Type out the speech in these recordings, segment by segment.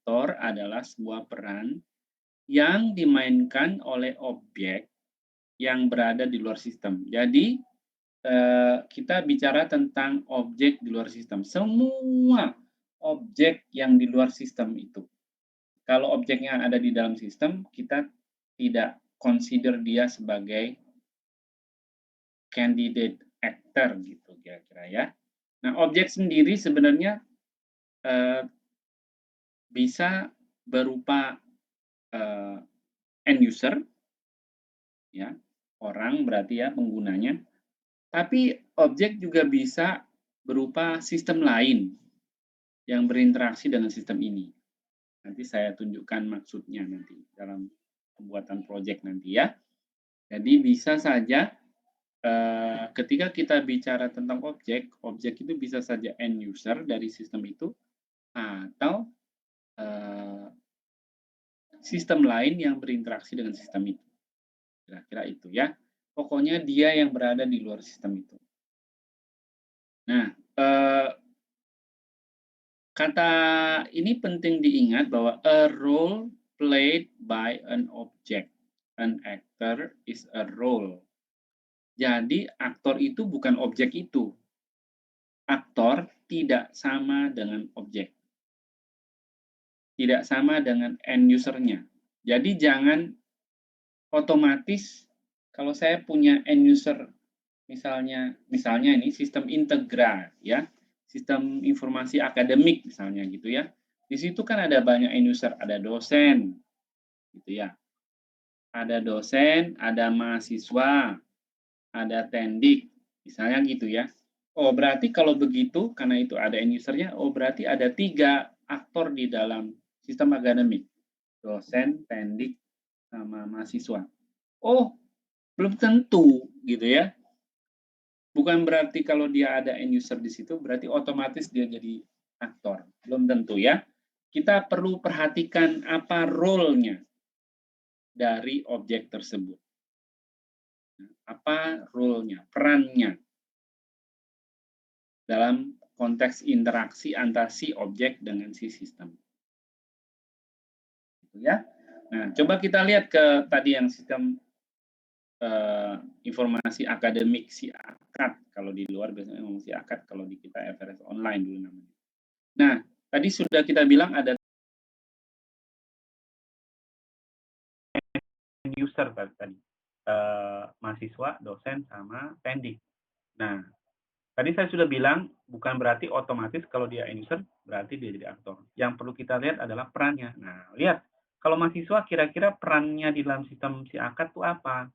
aktor adalah sebuah peran yang dimainkan oleh objek yang berada di luar sistem. Jadi, kita bicara tentang objek di luar sistem. Semua objek yang di luar sistem itu. Kalau objeknya ada di dalam sistem, kita tidak consider dia sebagai candidate actor gitu kira-kira ya. Nah, objek sendiri sebenarnya bisa berupa end user, ya, orang berarti ya penggunanya. Tapi objek juga bisa berupa sistem lain yang berinteraksi dengan sistem ini. Nanti saya tunjukkan maksudnya nanti dalam pembuatan proyek nanti ya. Jadi bisa saja ketika kita bicara tentang objek, objek itu bisa saja end user dari sistem itu atau sistem lain yang berinteraksi dengan sistem itu. Kira-kira itu ya. Pokoknya dia yang berada di luar sistem itu. Nah, kata ini penting diingat bahwa a role played by an object. An actor is a role. Jadi aktor itu bukan objek itu. Aktor tidak sama dengan objek. Tidak sama dengan end user-nya. Jadi jangan otomatis kalau saya punya end user misalnya ini sistem integral ya. Sistem informasi akademik misalnya gitu ya. Di situ kan ada banyak end user, ada dosen gitu ya. Ada dosen, ada mahasiswa, ada tendik, misalnya gitu ya. Oh, berarti kalau begitu, karena itu ada end user-nya, oh berarti ada 3 aktor di dalam sistem akademik. Dosen, tendik, sama mahasiswa. Oh, belum tentu gitu ya. Bukan berarti kalau dia ada end user di situ, berarti otomatis dia jadi aktor. Belum tentu ya. Kita perlu perhatikan apa role-nya dari objek tersebut. Apa role-nya, perannya dalam konteks interaksi antara si objek dengan si sistem. Gitu ya. Nah, coba kita lihat ke tadi yang sistem informasi akademik si akad. Kalau di luar biasanya ngomong si akad, kalau di kita FRS online dulu namanya. Nah, tadi sudah kita bilang ada user tadi. Mahasiswa, dosen, sama pendik. Nah, tadi saya sudah bilang, bukan berarti otomatis kalau dia end user, berarti dia jadi aktor. Yang perlu kita lihat adalah perannya. Nah, lihat, kalau mahasiswa kira-kira perannya di dalam sistem si akad itu apa?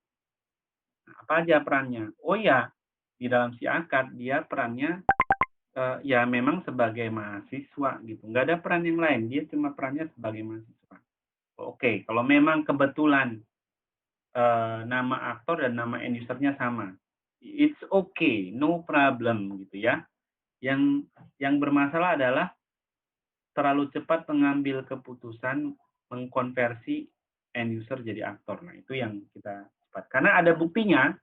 Nah, apa aja perannya? Oh ya, di dalam si akad dia perannya ya memang sebagai mahasiswa gitu. Nggak ada peran yang lain, dia cuma perannya sebagai mahasiswa. Oke, kalau memang kebetulan nama aktor dan nama end user-nya sama, it's okay, no problem gitu ya. Yang bermasalah adalah terlalu cepat mengambil keputusan mengkonversi end user jadi aktor. Nah, itu yang kita cepat. Karena ada buktinya,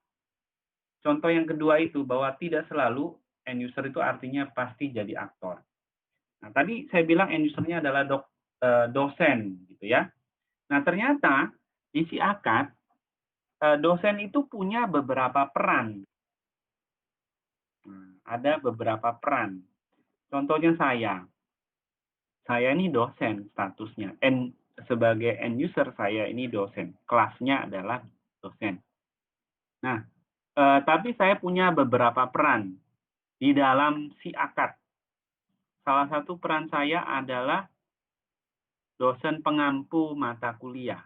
contoh yang kedua itu, bahwa tidak selalu end user itu artinya pasti jadi aktor. Nah, tadi saya bilang end user-nya adalah dosen, gitu ya. Nah, ternyata di si akad, dosen itu punya beberapa peran. Nah, ada beberapa peran. Contohnya saya ini dosen statusnya. Sebagai end user saya ini dosen. Kelasnya adalah dosen. Nah, tapi saya punya beberapa peran di dalam si akad. Salah satu peran saya adalah dosen pengampu mata kuliah.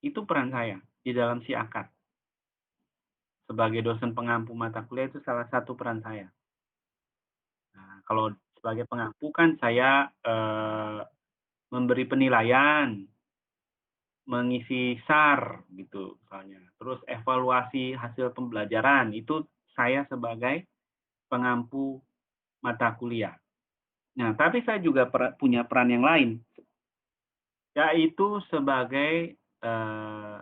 Itu peran saya di dalam si akad. Sebagai dosen pengampu mata kuliah itu salah satu peran saya. Nah, kalau sebagai pengampu kan saya memberi penilaian, mengisi SAR gitu misalnya. Terus evaluasi hasil pembelajaran itu saya sebagai pengampu mata kuliah. Nah, tapi saya juga punya peran yang lain, yaitu sebagai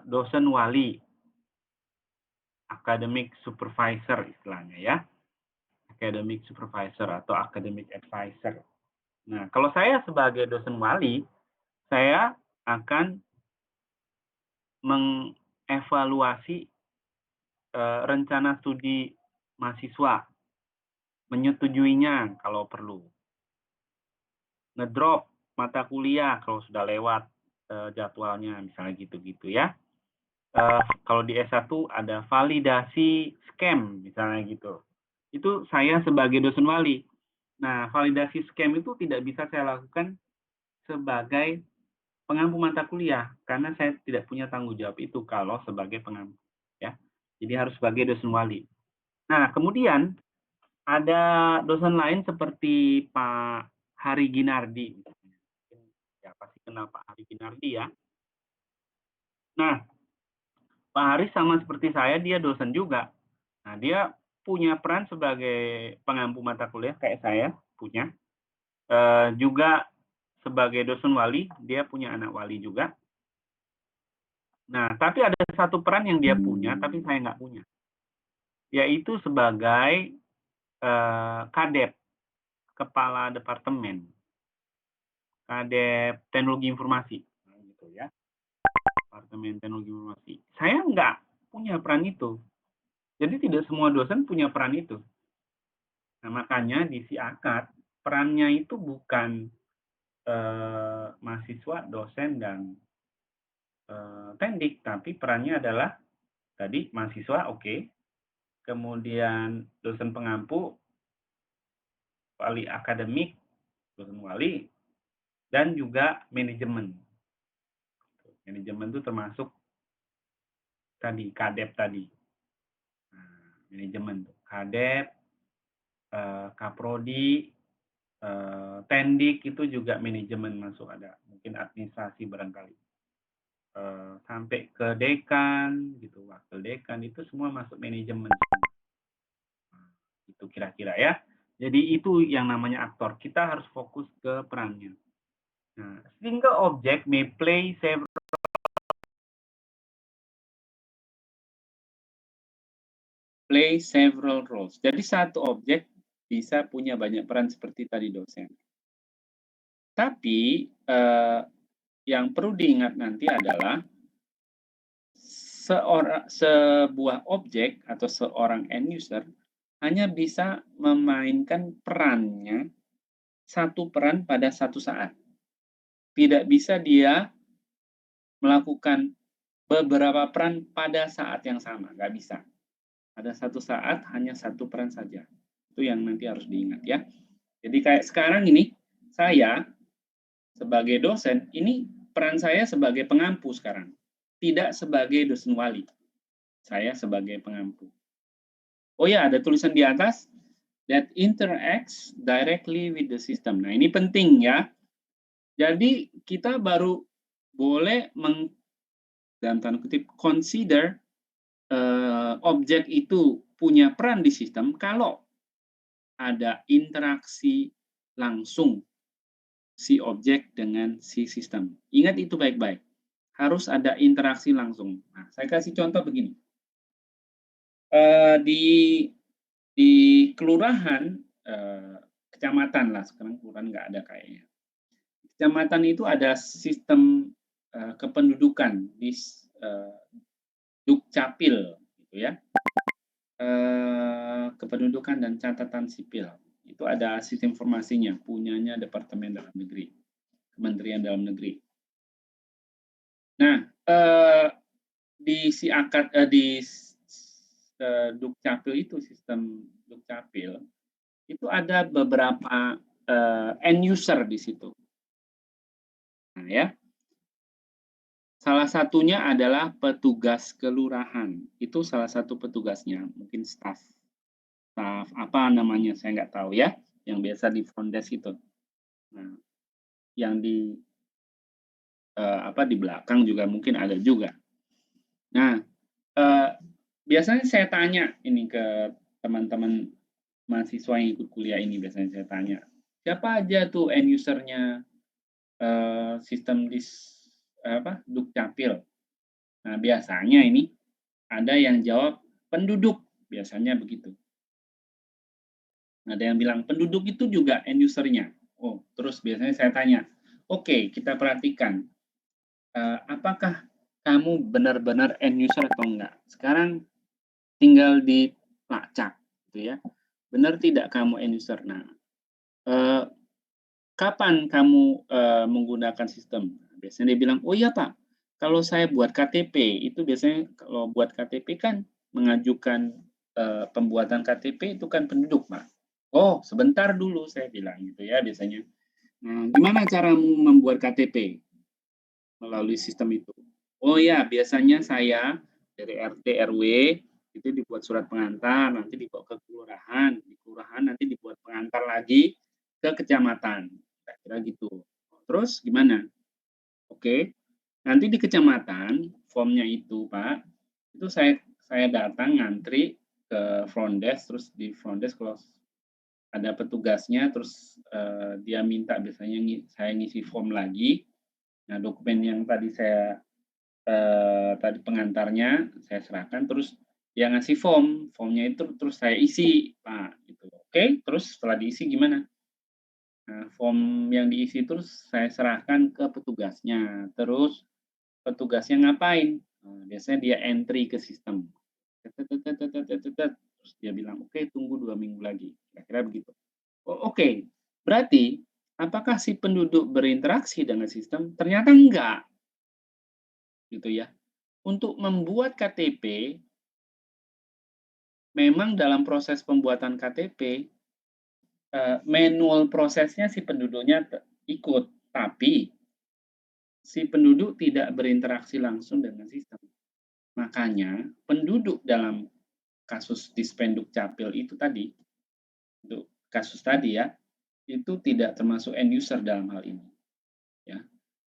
dosen wali, academic supervisor istilahnya ya, academic supervisor atau academic advisor. Nah, kalau saya sebagai dosen wali, saya akan mengevaluasi rencana studi mahasiswa, menyetujuinya kalau perlu, ngedrop mata kuliah kalau sudah lewat jadwalnya, misalnya gitu-gitu ya. Kalau di S1 ada validasi scam, misalnya gitu. Itu saya sebagai dosen wali. Nah, validasi scam itu tidak bisa saya lakukan sebagai pengampu mata kuliah, karena saya tidak punya tanggung jawab itu kalau sebagai pengampu. Ya. Jadi harus sebagai dosen wali. Nah, kemudian ada dosen lain seperti Pak Hari Ginardi. Ya, pasti kenal Pak Hari Ginardi ya. Nah, Pak Hari sama seperti saya, dia dosen juga. Nah, dia punya peran sebagai pengampu mata kuliah kayak saya punya. Juga sebagai dosen wali, dia punya anak wali juga. Nah, tapi ada satu peran yang dia punya, tapi saya nggak punya. Yaitu sebagai kadep, kepala departemen, kadep teknologi informasi. Nah, gitu ya. Departemen teknologi informasi. Saya nggak punya peran itu. Jadi tidak semua dosen punya peran itu. Nah, makanya di SIAKAD, perannya itu bukan mahasiswa, dosen, dan tendik, tapi perannya adalah tadi mahasiswa, oke. Kemudian dosen pengampu, wali akademik, dosen wali, dan juga manajemen. Manajemen itu termasuk tadi, kadep tadi. Nah, manajemen, kadep, kaprodi, tendik itu juga manajemen masuk ada. Mungkin administrasi barangkali. Sampai ke dekan, gitu, wakil dekan, itu semua masuk manajemen. Nah, itu kira-kira ya. Jadi itu yang namanya aktor. Kita harus fokus ke perannya. Nah, single object may play several roles. Jadi satu objek bisa punya banyak peran seperti tadi dosen. Tapi yang perlu diingat nanti adalah sebuah objek atau seorang end user hanya bisa memainkan perannya satu peran pada satu saat. Tidak bisa dia melakukan beberapa peran pada saat yang sama, nggak bisa. Pada satu saat hanya satu peran saja. Itu yang nanti harus diingat ya. Jadi kayak sekarang ini, saya sebagai dosen, ini peran saya sebagai pengampu sekarang. Tidak sebagai dosen wali. Saya sebagai pengampu. Oh ya, ada tulisan di atas, that interacts directly with the system. Nah, ini penting ya. Jadi, kita baru boleh dalam tanda kutip, consider objek itu punya peran di sistem kalau ada interaksi langsung si objek dengan si sistem. Ingat itu baik-baik. Harus ada interaksi langsung. Nah, saya kasih contoh begini. Di kelurahan, kecamatan lah, sekarang kelurahan nggak ada kayaknya. Kecamatan itu ada sistem kependudukan di Dukcapil, gitu ya. Kependudukan dan catatan sipil. Itu ada sistem informasinya, punyanya Departemen Dalam Negeri, Kementerian Dalam Negeri. Nah, di Dukcapil itu, sistem Dukcapil, itu ada beberapa end user di situ. Nah, ya. Salah satunya adalah petugas kelurahan. Itu salah satu petugasnya, mungkin staf apa namanya saya nggak tahu ya, yang biasa di front desk itu. Nah, yang di di belakang juga mungkin ada juga. Nah, biasanya saya tanya ini ke teman-teman mahasiswa yang ikut kuliah ini, biasanya saya tanya, siapa aja tuh end usernya sistem Dukcapil. Nah, biasanya ini ada yang jawab penduduk, biasanya begitu. Ada yang bilang penduduk itu juga end usernya. Oh, terus biasanya saya tanya, Oke, kita perhatikan, apakah kamu benar-benar end user atau enggak. Sekarang tinggal dilacak, gitu ya. Benar tidak kamu end user? Nah, eee, kapan kamu, menggunakan sistem? Biasanya dia bilang, "Oh iya Pak, kalau saya buat KTP," itu biasanya kalau buat KTP kan mengajukan, pembuatan KTP itu kan penduduk, Pak. "Oh, sebentar dulu," saya bilang gitu ya biasanya. Nah, gimana caramu membuat KTP melalui sistem itu? Oh ya, biasanya saya dari RT RW itu dibuat surat pengantar, nanti dibawa ke kelurahan, di kelurahan nanti dibuat pengantar lagi ke kecamatan, kira-kira gitu. Terus gimana? Oke, nanti di kecamatan formnya itu Pak, itu saya datang ngantri ke front desk, terus di front desk kalau ada petugasnya, terus dia minta biasanya saya ngisi form lagi. Nah, dokumen yang tadi tadi pengantarnya saya serahkan, terus dia ngasih form, formnya itu terus saya isi, Pak, gitu. Oke, terus setelah diisi gimana? Nah, form yang diisi terus saya serahkan ke petugasnya, terus petugasnya ngapain? Biasanya dia entry ke sistem. Terus dia bilang, "Oke, tunggu 2 minggu lagi." Kira-kira begitu. Oh, oke. Berarti apakah si penduduk berinteraksi dengan sistem? Ternyata enggak, gitu ya. Untuk membuat KTP, memang dalam proses pembuatan KTP, manual prosesnya si penduduknya ikut, tapi si penduduk tidak berinteraksi langsung dengan sistem. Makanya penduduk dalam kasus Dispenduk Capil itu tadi, untuk kasus tadi ya, itu tidak termasuk end user dalam hal ini, ya.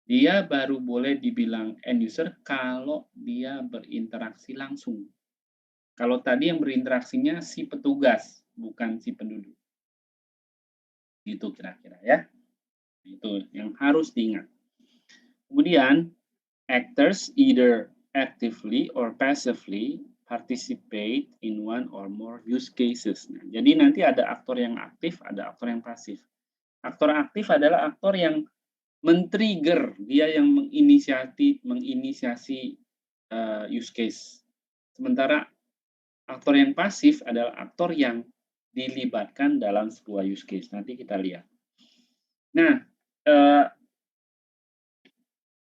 Dia baru boleh dibilang end user kalau dia berinteraksi langsung. Kalau tadi yang berinteraksinya si petugas, bukan si penduduk. Gitu kira-kira ya. Itu yang harus diingat. Kemudian, actors either actively or passively participate in one or more use cases. Nah, jadi nanti ada aktor yang aktif, ada aktor yang pasif. Aktor aktif adalah aktor yang men-trigger, dia yang menginisiasi use case. Sementara aktor yang pasif adalah aktor yang dilibatkan dalam sebuah use case. Nanti kita lihat. Nah,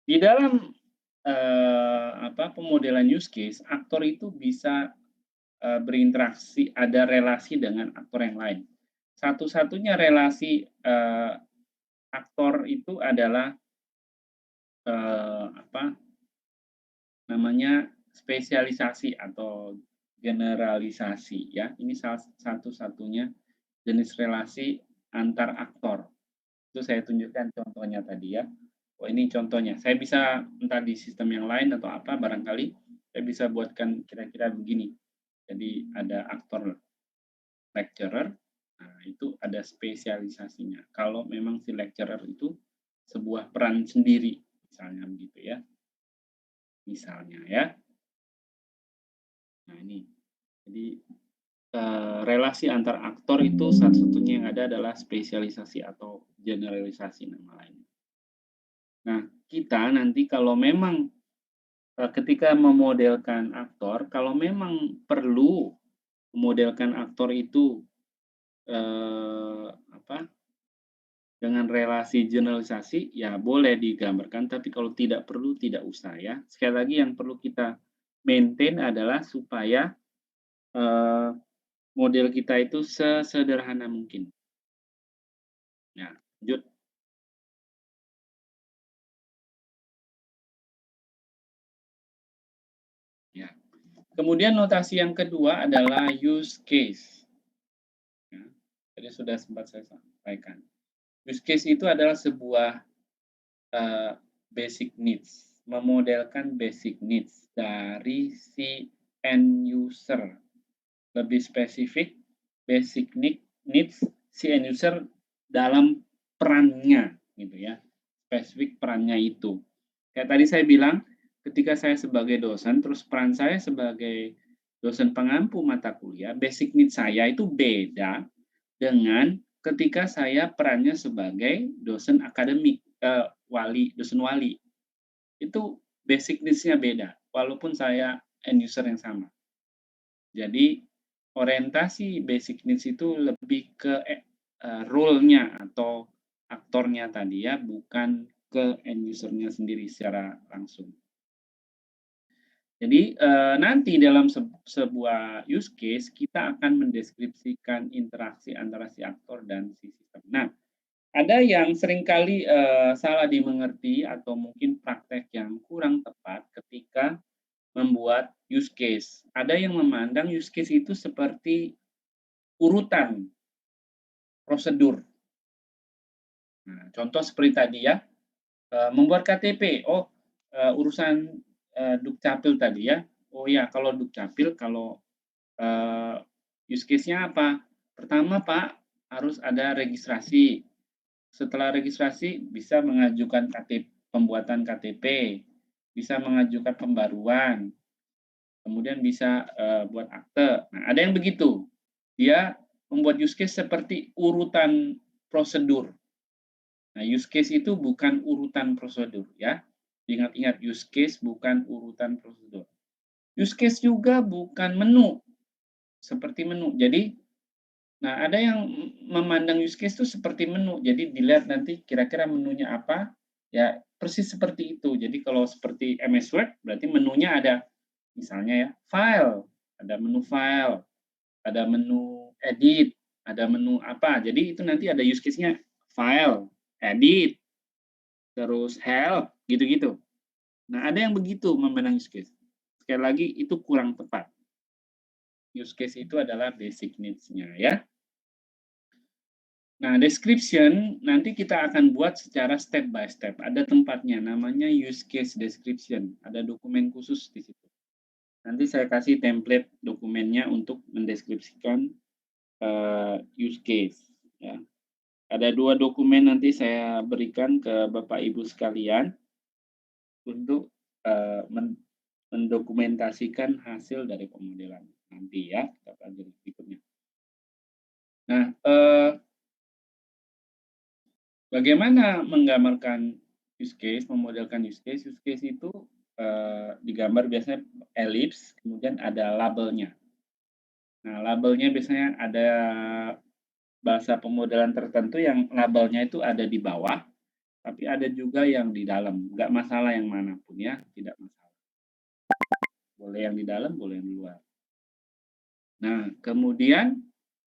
di dalam pemodelan use case, aktor itu bisa berinteraksi, ada relasi dengan aktor yang lain. Satu-satunya relasi aktor itu adalah apa namanya spesialisasi atau generalisasi ya. Ini salah satu-satunya jenis relasi antar aktor. Itu saya tunjukkan contohnya tadi ya. Oh, ini contohnya. Saya bisa entah di sistem yang lain atau apa barangkali saya bisa buatkan kira-kira begini. Jadi ada aktor lecturer, nah itu ada spesialisasinya. Kalau memang si lecturer itu sebuah peran sendiri, misalnya begitu ya. Misalnya ya. Nah ini. Jadi relasi antar aktor itu satu-satunya yang ada adalah spesialisasi atau generalisasi nama lain. Nah, kita nanti kalau memang ketika memodelkan aktor, kalau memang perlu memodelkan aktor itu apa dengan relasi generalisasi, ya boleh digambarkan, tapi kalau tidak perlu tidak usah ya. Sekali lagi yang perlu kita maintain adalah supaya model kita itu sesederhana mungkin. Ya, lanjut. Ya. Kemudian notasi yang kedua adalah use case. Ya, tadi sudah sempat saya sampaikan. Use case itu adalah sebuah basic needs, memodelkan basic needs dari si end user. Lebih spesifik, basic needs si end user dalam perannya, gitu ya. Spesifik perannya itu. Kayak tadi saya bilang, ketika saya sebagai dosen, terus peran saya sebagai dosen pengampu mata kuliah, basic need saya itu beda dengan ketika saya perannya sebagai dosen akademik, dosen wali, itu basic needs-nya beda, walaupun saya end user yang sama. Jadi orientasi basic needs itu lebih ke role-nya atau aktornya tadi ya, bukan ke end user-nya sendiri secara langsung. Jadi, nanti dalam sebuah use case kita akan mendeskripsikan interaksi antara si aktor dan si sistem. Nah, ada yang seringkali, salah dimengerti atau mungkin praktek yang kurang tepat ketika membuat use case. Ada yang memandang use case itu seperti urutan prosedur. Nah, contoh seperti tadi ya, membuat KTP, oh, urusan, Dukcapil tadi ya. Oh ya, kalau Dukcapil kalau, use case-nya apa? Pertama Pak, harus ada registrasi. Setelah registrasi bisa mengajukan pembuatan KTP, bisa mengajukan pembaruan, kemudian bisa, buat akte. Nah, ada yang begitu. Dia membuat use case seperti urutan prosedur. Nah, use case itu bukan urutan prosedur ya. Ingat-ingat, use case bukan urutan prosedur. Use case juga bukan menu, seperti menu. Jadi, nah ada yang memandang use case itu seperti menu. Jadi dilihat nanti kira-kira menunya apa, ya persis seperti itu. Jadi kalau seperti MS Word, berarti menunya ada misalnya ya, file, ada menu file, ada menu edit, ada menu apa. Jadi itu nanti ada use case-nya file, edit, terus help, gitu-gitu. Nah, ada yang begitu memandang use case. Sekali lagi, itu kurang tepat. Use case itu adalah basic needs-nya ya. Nah, description nanti kita akan buat secara step by step. Ada tempatnya, namanya use case description. Ada dokumen khusus di situ. Nanti saya kasih template dokumennya untuk mendeskripsikan use case. Ya. Ada 2 dokumen nanti saya berikan ke Bapak Ibu sekalian untuk mendokumentasikan hasil dari pemodelan nanti ya. Kita pelajari berikutnya. Nah, bagaimana menggambarkan use case, memodelkan use case? Use case itu digambar biasanya elips, kemudian ada labelnya. Nah, labelnya biasanya ada bahasa pemodelan tertentu yang labelnya itu ada di bawah, tapi ada juga yang di dalam. Nggak masalah yang manapun ya, tidak masalah. Boleh yang di dalam, boleh yang di luar. Nah, kemudian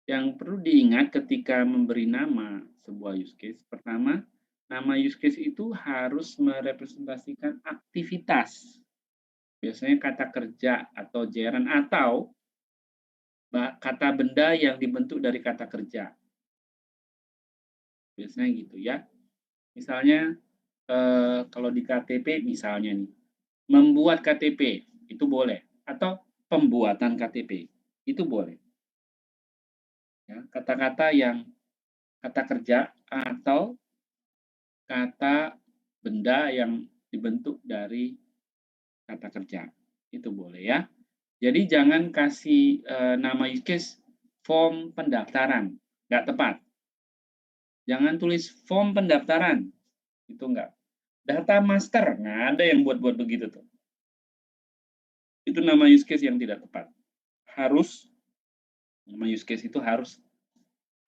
yang perlu diingat ketika memberi nama sebuah use case, pertama, nama use case itu harus merepresentasikan aktivitas. Biasanya kata kerja atau gerund atau kata benda yang dibentuk dari kata kerja. Biasanya gitu ya. Misalnya kalau di KTP misalnya nih, membuat KTP itu boleh atau pembuatan KTP itu boleh. Ya, kata-kata yang kata kerja atau kata benda yang dibentuk dari kata kerja. Itu boleh ya. Jadi jangan kasih nama use case form pendaftaran, nggak tepat. Jangan tulis form pendaftaran, itu enggak. Data master, nggak ada yang buat-buat begitu tuh. Itu nama use case yang tidak tepat. Harus, nama use case itu harus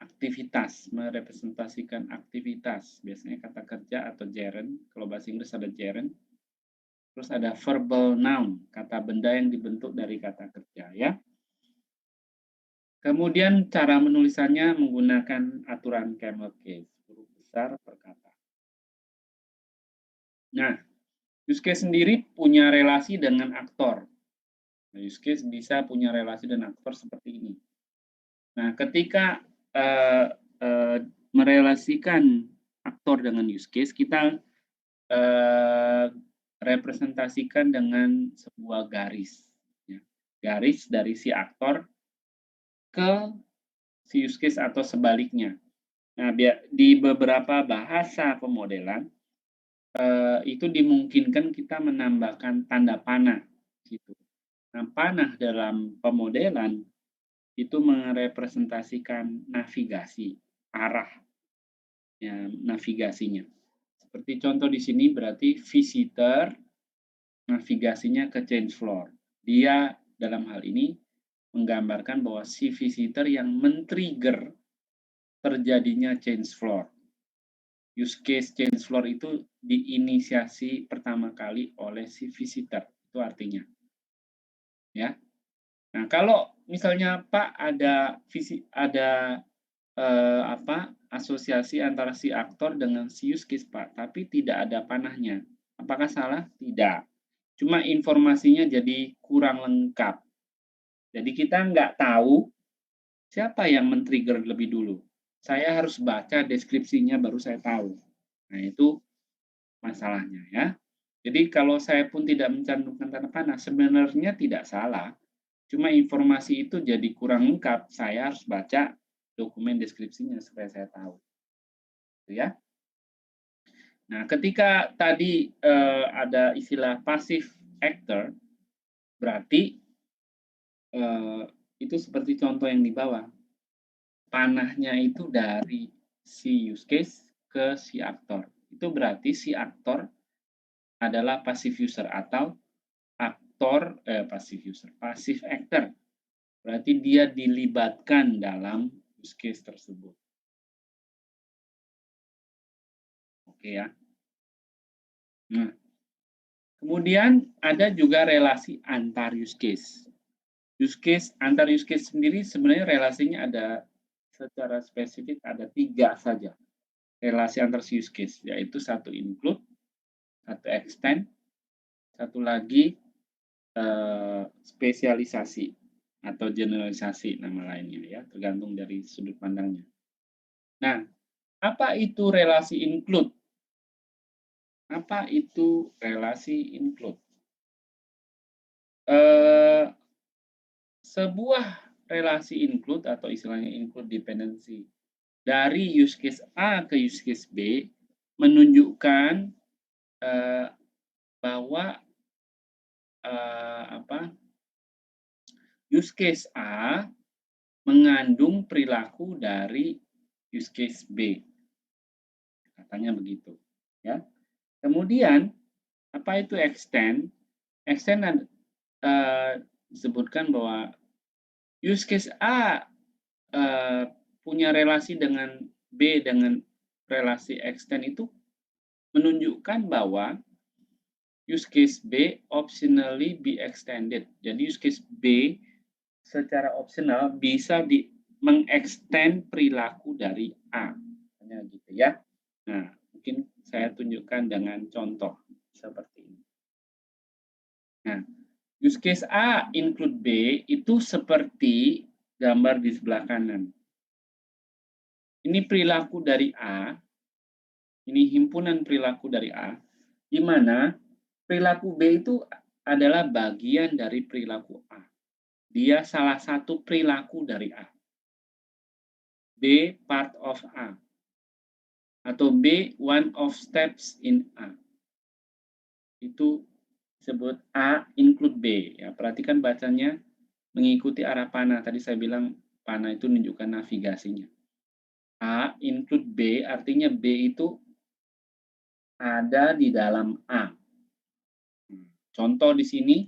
aktivitas, merepresentasikan aktivitas. Biasanya kata kerja atau gerund, kalau bahasa Inggris ada gerund. Terus ada verbal noun, kata benda yang dibentuk dari kata kerja ya. Kemudian cara menulisannya menggunakan aturan camel case, huruf besar per kata. Nah, use case sendiri punya relasi dengan aktor. Nah, use case bisa punya relasi dengan aktor seperti ini. Nah, ketika merelasikan aktor dengan use case, kita representasikan dengan sebuah garis. Ya. Garis dari si aktor ke si use case atau sebaliknya. Nah, di beberapa bahasa pemodelan itu dimungkinkan kita menambahkan tanda panah gitu. Nah, panah dalam pemodelan itu merepresentasikan navigasi, arah ya, navigasinya. Seperti contoh di sini berarti visitor navigasinya ke change floor. Dia dalam hal ini menggambarkan bahwa si visitor yang men-trigger terjadinya change floor. Use case change floor itu diinisiasi pertama kali oleh si visitor. Itu artinya. Ya. Nah, kalau misalnya Pak ada asosiasi antara si aktor dengan si use case Pak, tapi tidak ada panahnya. Apakah salah? Tidak. Cuma informasinya jadi kurang lengkap. Jadi kita nggak tahu siapa yang men-trigger lebih dulu. Saya harus baca deskripsinya baru saya tahu. Nah, itu masalahnya ya. Jadi kalau saya pun tidak mencantumkan tanda panah, sebenarnya tidak salah. Cuma informasi itu jadi kurang lengkap. Saya harus baca dokumen deskripsinya supaya saya tahu. Gitu ya. Nah, ketika tadi ada istilah passive actor, berarti itu seperti contoh yang di bawah. Panahnya itu dari si use case ke si aktor. Itu berarti si aktor adalah passive user atau passive actor. Berarti dia dilibatkan dalam use case tersebut. Oke ya. Nah, kemudian ada juga relasi antar use case. Antar use case sendiri sebenarnya relasinya ada secara spesifik ada 3 saja. Relasi antar use case, yaitu satu include, satu extend, satu lagi spesialisasi atau generalisasi nama lainnya ya, tergantung dari sudut pandangnya. Nah, apa itu relasi include? Apa itu relasi include? Sebuah relasi include atau istilahnya include dependency dari use case A ke use case B menunjukkan bahwa use case A mengandung perilaku dari use case B. Katanya begitu, ya. Kemudian apa itu extend? Extend disebutkan bahwa use case A punya relasi dengan B dengan relasi extend itu menunjukkan bahwa use case B optionally be extended. Jadi use case B secara opsional bisa mengextend perilaku dari A. Hanya gitu ya. Nah, mungkin saya tunjukkan dengan contoh seperti ini. Nah, use case A include B itu seperti gambar di sebelah kanan. Ini perilaku dari A, ini himpunan perilaku dari A, di mana perilaku B itu adalah bagian dari perilaku A. Dia salah satu perilaku dari A. B part of A. Atau B one of steps in A. Itu disebut A include B. Ya, perhatikan bacanya mengikuti arah panah. Tadi saya bilang panah itu menunjukkan navigasinya. A include B artinya B itu ada di dalam A. Contoh di sini,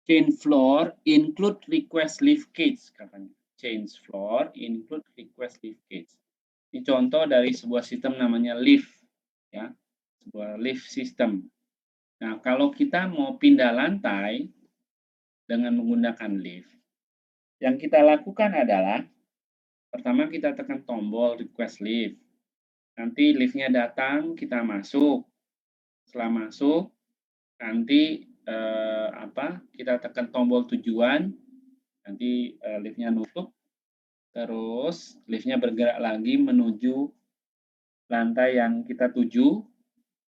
change floor include request leave cage katanya. Change floor include request leave cage. Ini contoh dari sebuah sistem namanya lift, ya, sebuah lift system. Nah, kalau kita mau pindah lantai dengan menggunakan lift, yang kita lakukan adalah pertama kita tekan tombol request lift. Nanti liftnya datang, kita masuk. Setelah masuk, nanti kita tekan tombol tujuan, nanti liftnya nutup, terus liftnya bergerak lagi menuju lantai yang kita tuju.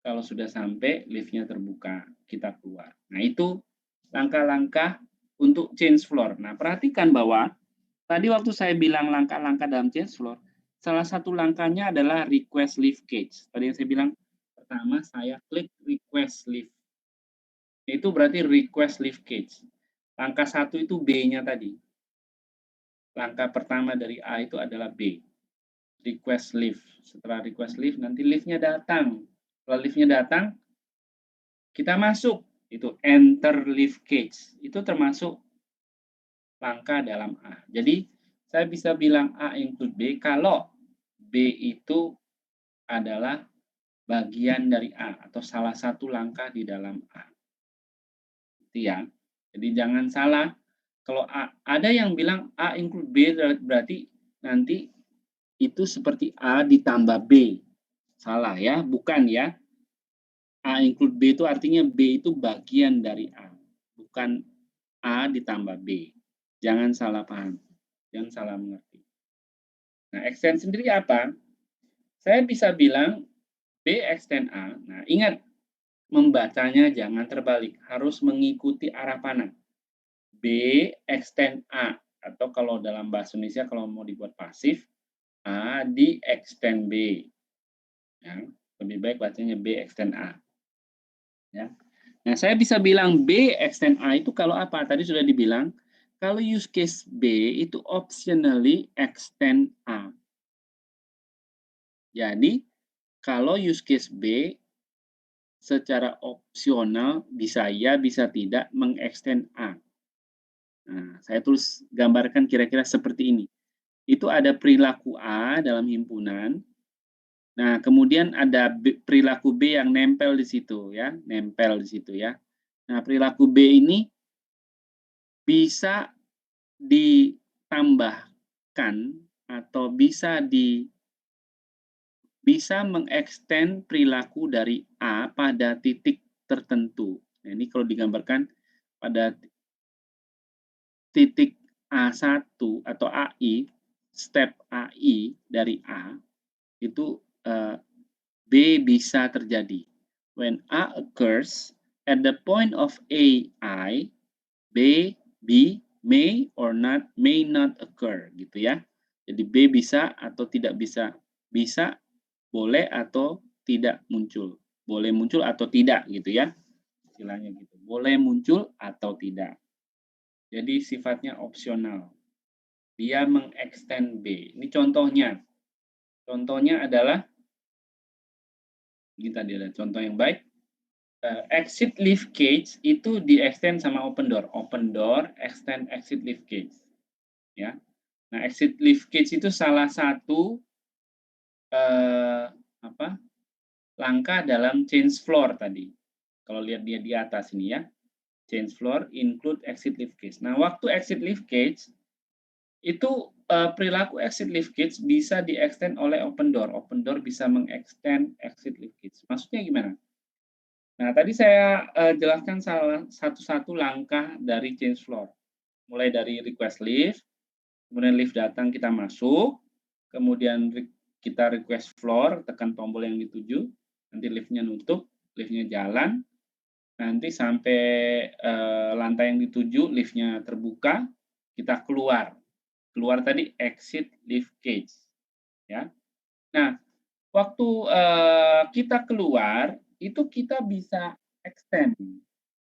Kalau sudah sampai, liftnya terbuka, kita keluar. Nah, itu langkah-langkah untuk change floor. Nah, perhatikan bahwa tadi waktu saya bilang langkah-langkah dalam change floor, salah satu langkahnya adalah request lift cage. Tadi yang saya bilang, pertama saya klik request lift. Itu berarti request lift cage. Langkah 1 itu B-nya tadi. Langkah pertama dari A itu adalah B. request lift. Setelah request lift, nanti liftnya datang. Setelah liftnya datang, kita masuk. Itu enter lift cage. Itu termasuk langkah dalam A. Jadi, saya bisa bilang A include B kalau B itu adalah bagian dari A atau salah satu langkah di dalam A. Itu ya. Jadi jangan salah. Kalau ada yang bilang A include B berarti nanti itu seperti A ditambah B. Salah ya, bukan ya. A include B itu artinya B itu bagian dari A, bukan A ditambah B. Jangan salah paham, jangan salah mengerti. Nah, extend sendiri apa? Saya bisa bilang B extend A. Nah, ingat, membacanya jangan terbalik, harus mengikuti arah panah. B extend A, atau kalau dalam bahasa Indonesia kalau mau dibuat pasif, A di extend B. Ya, lebih baik bacanya B extend A. Ya. Nah, saya bisa bilang B extend A itu kalau apa? Tadi sudah dibilang, kalau use case B itu optionally extend A. Jadi, kalau use case B secara opsional bisa ya, bisa tidak mengextend A. Nah, saya tulis gambarkan kira-kira seperti ini. Itu ada perilaku A dalam himpunan. Nah, kemudian ada perilaku B yang nempel di situ ya, nempel di situ ya. Nah, perilaku B ini bisa ditambahkan atau bisa mengextend perilaku dari A pada titik tertentu. Nah, ini kalau digambarkan pada titik A1 atau AI, step AI dari A, itu B bisa terjadi. When A occurs at the point of AI, B may or may not occur, gitu ya. Jadi B bisa atau tidak bisa. Bisa, boleh atau tidak muncul. Boleh muncul atau tidak, gitu ya. Istilahnya gitu. Boleh muncul atau tidak. Jadi sifatnya opsional. Dia mengextend B. Ini contohnya. Contohnya adalah, ini tadi ada contoh yang baik. Exit lift cage itu di-extend sama open door. Open door, extend exit lift cage. Ya. Nah, exit lift cage itu salah satu langkah dalam change floor tadi. Kalau lihat dia di atas ini ya. Change floor include exit lift cage. Nah, waktu exit lift cage itu perilaku exit lift cage bisa di-extend oleh open door. Open door bisa mengextend exit lift cage. Maksudnya gimana? Nah, tadi saya jelaskan salah satu-satu langkah dari change floor. Mulai dari request lift, kemudian lift datang kita masuk, kemudian kita request floor, tekan tombol yang dituju, nanti liftnya nutup, liftnya jalan, nanti sampai lantai yang dituju, liftnya terbuka, kita keluar. Keluar tadi exit lift cage. Ya. Nah, waktu kita keluar, itu kita bisa extend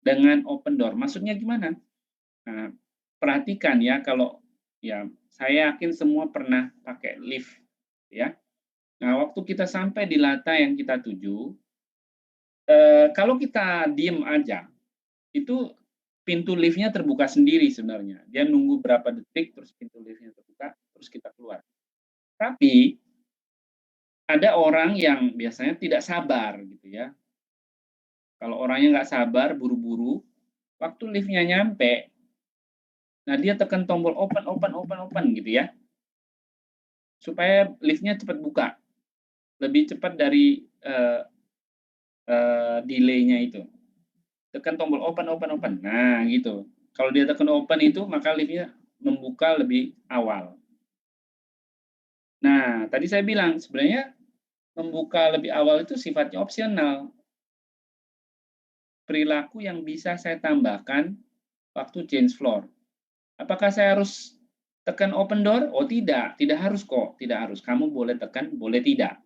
dengan open door. Maksudnya gimana? Nah, perhatikan ya, kalau ya saya yakin semua pernah pakai lift ya. Nah, waktu kita sampai di lantai yang kita tuju, kalau kita diem aja, itu pintu liftnya terbuka sendiri sebenarnya. Dia nunggu berapa detik, terus pintu liftnya terbuka, terus kita keluar. Tapi ada orang yang biasanya tidak sabar gitu ya. Kalau orangnya nggak sabar, buru-buru, waktu liftnya nyampe, nah dia tekan tombol open, open, open, open gitu ya, supaya liftnya cepat buka, lebih cepat dari delay-nya itu. Tekan tombol open, open, open. Nah gitu. Kalau dia tekan open itu, maka liftnya membuka lebih awal. Nah, tadi saya bilang sebenarnya membuka lebih awal itu sifatnya opsional. Perilaku yang bisa saya tambahkan waktu change floor. Apakah saya harus tekan open door? Oh tidak, tidak harus kok, tidak harus. Kamu boleh tekan, boleh tidak.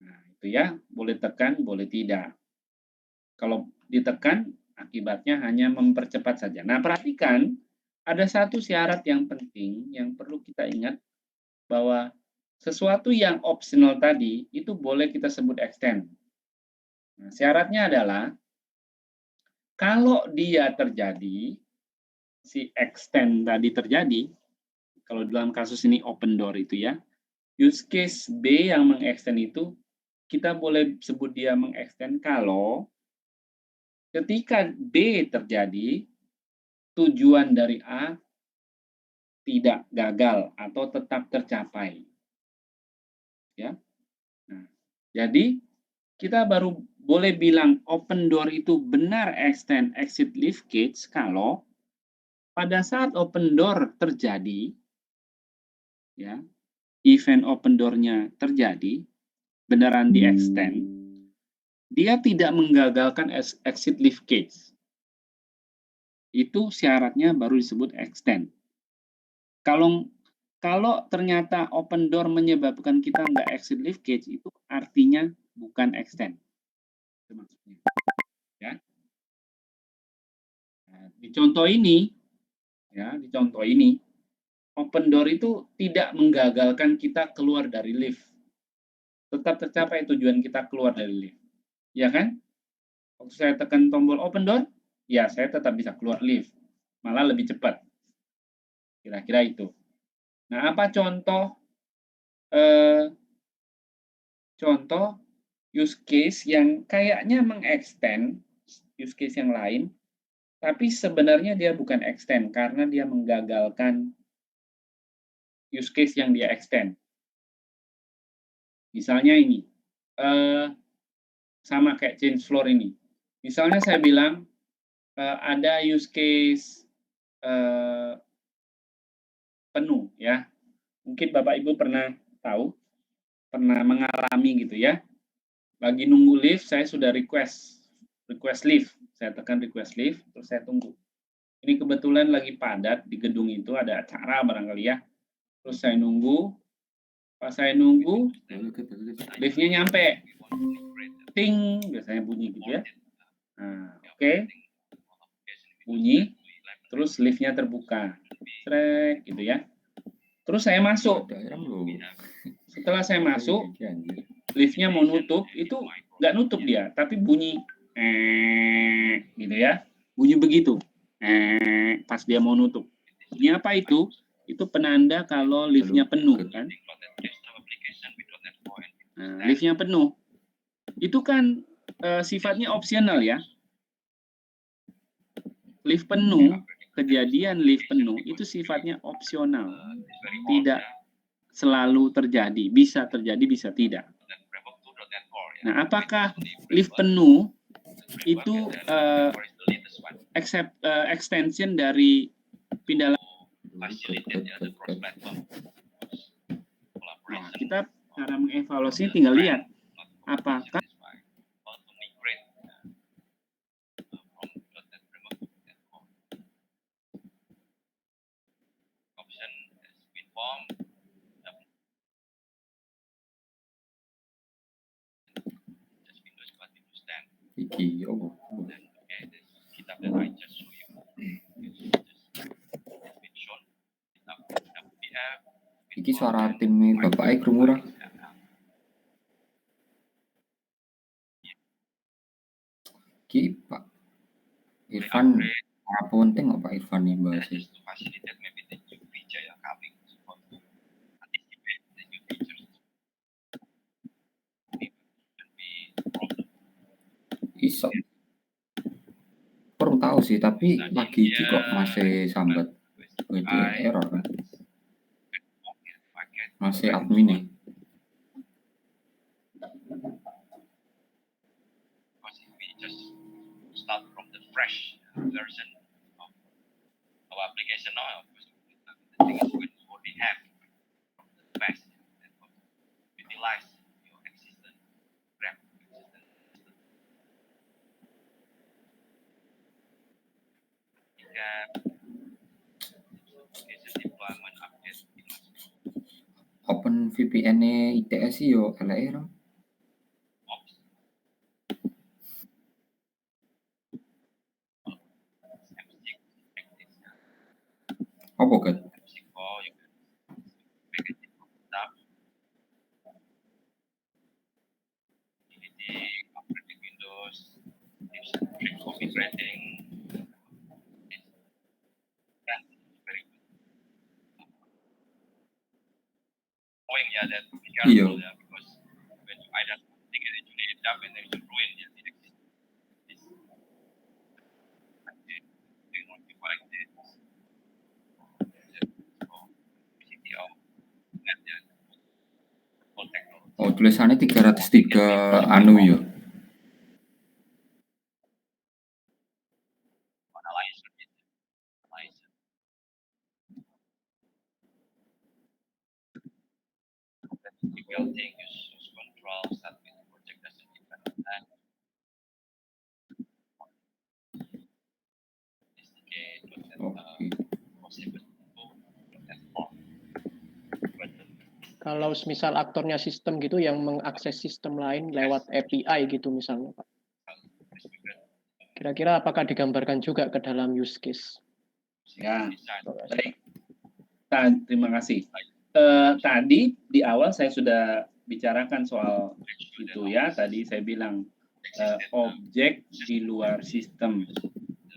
Nah, itu ya, boleh tekan, boleh tidak. Kalau ditekan, akibatnya hanya mempercepat saja. Nah, perhatikan, ada satu syarat yang penting yang perlu kita ingat, bahwa sesuatu yang optional tadi itu boleh kita sebut extend. Nah, syaratnya adalah kalau dia terjadi, si extend tadi terjadi, kalau dalam kasus ini open door itu ya, use case B yang mengextend itu, kita boleh sebut dia mengextend kalau ketika B terjadi, tujuan dari A tidak gagal atau tetap tercapai. Ya. Nah, jadi kita baru boleh bilang open door itu benar extend exit lift cage kalau pada saat open door terjadi, ya, event open door-nya terjadi, beneran di extend, dia tidak menggagalkan exit lift cage. Itu syaratnya baru disebut extend. Kalau ternyata open door menyebabkan kita nggak exit lift cage, itu artinya bukan extend. Itu maksudnya. Ya. Nah, di contoh ini, open door itu tidak menggagalkan kita keluar dari lift. Tetap tercapai tujuan kita keluar dari lift. Ya kan? Waktu saya tekan tombol open door, ya saya tetap bisa keluar lift. Malah lebih cepat. Kira-kira itu. Nah, apa contoh use case yang kayaknya mengextend use case yang lain, tapi sebenarnya dia bukan extend karena dia menggagalkan use case yang dia extend. Misalnya ini, sama kayak change floor ini. Misalnya saya bilang ada use case penuh ya. Mungkin Bapak Ibu pernah tahu, pernah mengalami gitu ya. Lagi nunggu lift, saya sudah request lift. Saya tekan request lift, terus saya tunggu. Ini kebetulan lagi padat di gedung itu, ada acara barangkali ya. Terus saya nunggu, pas saya nunggu, liftnya nyampe. Ting, biasanya bunyi gitu ya. Nah, oke. Bunyi, terus liftnya terbuka. Srek, gitu ya. Terus saya masuk. Setelah saya masuk, liftnya mau nutup, itu nggak nutup dia, tapi bunyi gitu ya. Bunyi begitu. Pas dia mau nutup. Ini apa itu? Itu penanda kalau liftnya penuh kan. Nah, liftnya penuh. Itu kan sifatnya opsional ya. Lift penuh, kejadian lift penuh itu sifatnya opsional. Tidak selalu terjadi, bisa terjadi, bisa tidak. Nah, apakah lift penuh itu extension dari pindah Nah, kita cara mengevaluasi tinggal lihat apakah iki iki suara timnya Bapak krungu ora? Ki Pak Irfan apa penting kok Pak Irfan nih bahas ini? Iso. Kurang tahu sih, tapi lagi iki kok masih sambat error kan? Masih admin nih. Open VPN-e ITS yo eleke ora? Apa kan? Iya. Oh, tulisannya 303 anu ya. Oke. Kalau misal aktornya sistem gitu yang mengakses sistem lain lewat API gitu misalnya, Pak. Kira-kira apakah digambarkan juga ke dalam use case? Ya, baik. Terima kasih. Tadi di awal saya sudah bicarakan soal itu ya. Tadi saya bilang objek di luar sistem.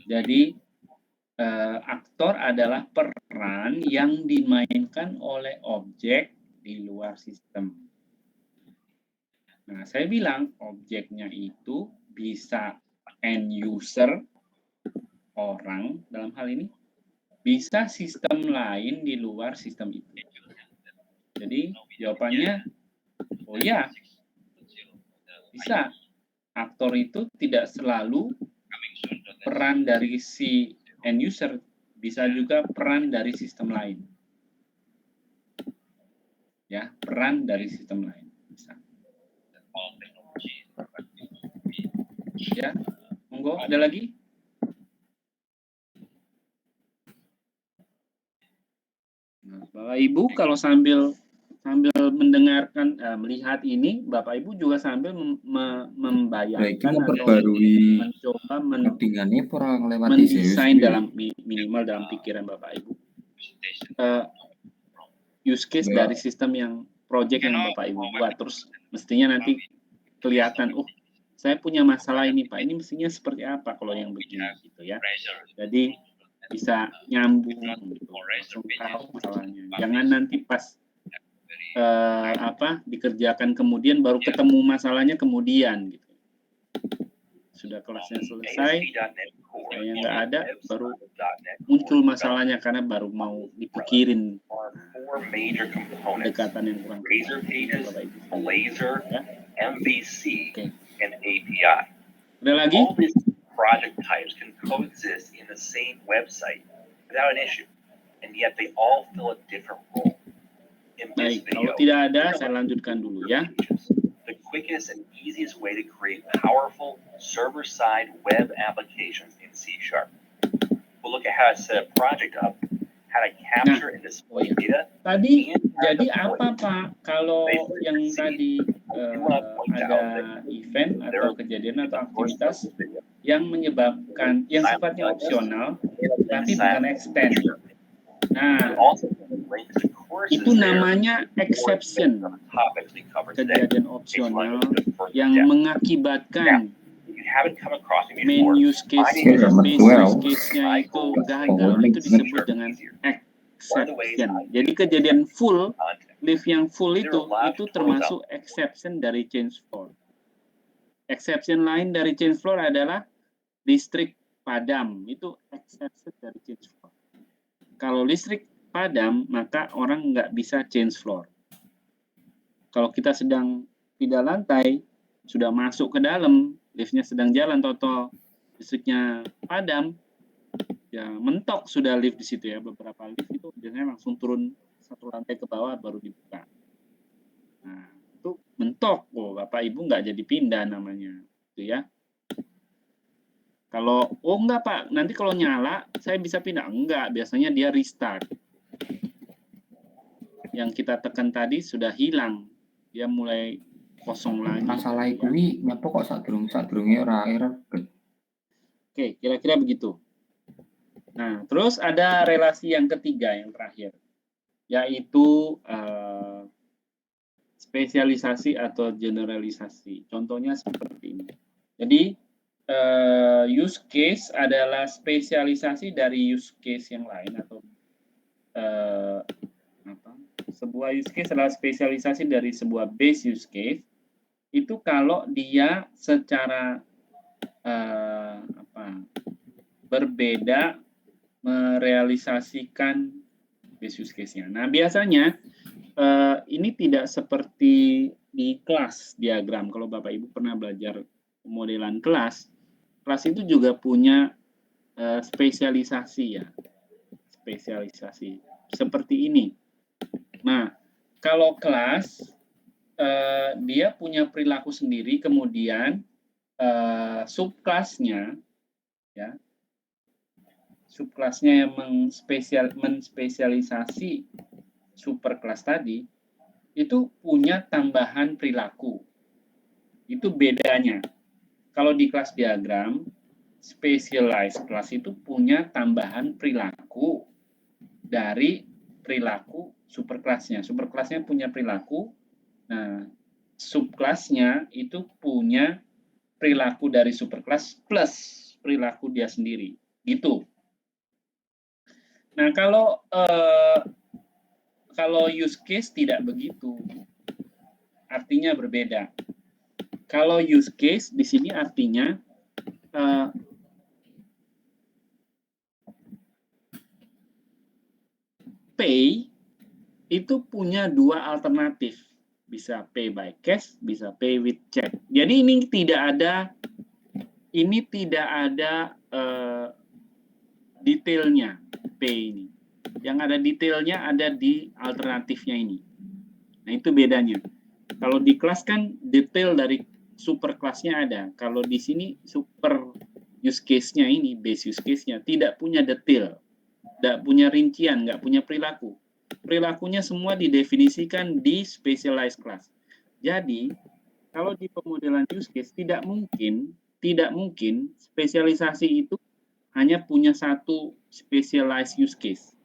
Jadi aktor adalah peran yang dimainkan oleh objek di luar sistem. Nah, saya bilang objeknya itu bisa end user, orang dalam hal ini, bisa sistem lain di luar sistem itu. Jadi jawabannya, oh ya, bisa. Aktor itu tidak selalu peran dari si end user, bisa juga peran dari sistem lain. Ya, peran dari sistem lain. Bisa. Ya, monggo, ada lagi? Nah, Bapak Ibu kalau sambil mendengarkan, melihat ini, Bapak Ibu juga sambil membayangkan atau mencoba mendesain dalam minimal dalam pikiran Bapak Ibu use case dari sistem yang project yang Bapak Ibu buat, terus mestinya nanti kelihatan, oh saya punya masalah ini Pak, ini mestinya seperti apa kalau yang begini gitu ya. Jadi bisa nyambung gitu, langsung tahu masalahnya. Jangan nanti pas dikerjakan kemudian baru ketemu masalahnya kemudian gitu. Sudah kelasnya selesai, saya nggak ada, baru muncul masalahnya karena baru mau dipikirin pendekatan yang kurang tepat. Ya. MVC, Okay. and API. Ada lagi? All these project types can coexist in the same website without an issue, and yet they all fill a different role. In this Baik, kalau video, tidak ada, saya lanjutkan dulu ya. the quickest and easiest way to create powerful server-side web applications in C#. We'll look at how to set a project up, how to capture and display data. Tadi jadi apa Pak kalau yang tadi ada event atau kejadian atau aktivitas yang menyebabkan yang sifatnya opsional tapi bukan extend. Nah, itu namanya exception, kejadian opsional yang mengakibatkan main use case-nya itu gagal, itu disebut dengan exception. Jadi kejadian full, lift yang full itu termasuk exception dari change floor. Exception lain dari change floor adalah listrik padam, itu exception dari change floor. Kalau listrik padam, maka orang nggak bisa change floor. Kalau kita sedang pindah lantai, sudah masuk ke dalam, liftnya sedang jalan, toto listriknya padam, ya mentok sudah lift di situ ya. Beberapa lift itu biasanya langsung turun satu lantai ke bawah baru dibuka. Nah, itu mentok, Bapak Ibu nggak jadi pindah namanya, itu ya. Kalau enggak Pak, nanti kalau nyala saya bisa pindah. Enggak, biasanya dia restart. Yang kita tekan tadi sudah hilang, dia mulai kosong lagi. Masalah kuwi nyapa kok sadurunge ora error. Oke, kira-kira begitu. Nah, terus ada relasi yang ketiga, yang terakhir, yaitu spesialisasi atau generalisasi. Contohnya seperti ini. Jadi, use case adalah spesialisasi dari use case yang lain atau sebuah use case adalah spesialisasi dari sebuah base use case itu kalau dia secara berbeda merealisasikan base use case-nya. Nah, biasanya ini tidak seperti di kelas diagram. Kalau Bapak Ibu pernah belajar modelan kelas itu juga punya spesialisasi ya. Spesialisasi seperti ini. Nah, kalau kelas dia punya perilaku sendiri, kemudian subkelasnya ya, subkelasnya yang menspesialisasi superkelas tadi itu punya tambahan perilaku. Itu bedanya. Kalau di kelas diagram, specialized class itu punya tambahan perilaku dari perilaku superkelasnya. Superkelasnya punya perilaku, nah subkelasnya itu punya perilaku dari superkelas plus perilaku dia sendiri. Gitu. Nah, kalau use case tidak begitu. Artinya berbeda. Kalau use case di sini artinya pay itu punya dua alternatif. Bisa pay by cash, bisa pay with check. Jadi ini tidak ada detailnya pay ini. Yang ada detailnya ada di alternatifnya ini. Nah, itu bedanya. Kalau di kelas kan detail dari super kelasnya ada. Kalau di sini super use case-nya ini, base use case-nya tidak punya detail. Tidak punya rincian, nggak punya perilaku. Perilakunya semua didefinisikan di specialized class. Jadi, kalau di pemodelan use case tidak mungkin spesialisasi itu hanya punya satu specialized use case.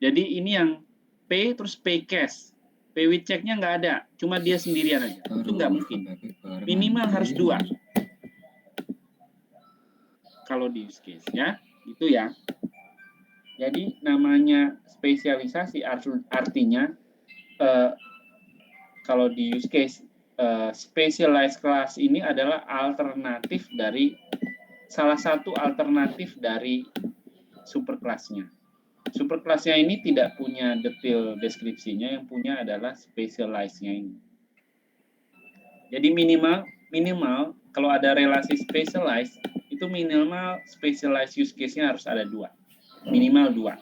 Jadi ini yang pay terus pay cash. Pay with check-nya nggak ada, cuma dia sendirian aja. Itu nggak mungkin. Minimal harus dua. Kalau di use case ya, itu ya. Jadi namanya spesialisasi artinya kalau di use case specialized class ini adalah alternatif dari salah satu alternatif dari superkelasnya. Superkelasnya ini tidak punya detail deskripsinya, yang punya adalah specialized-nya ini. Jadi minimal kalau ada relasi specialized itu minimal specialized use case-nya harus ada dua. Minimal dua.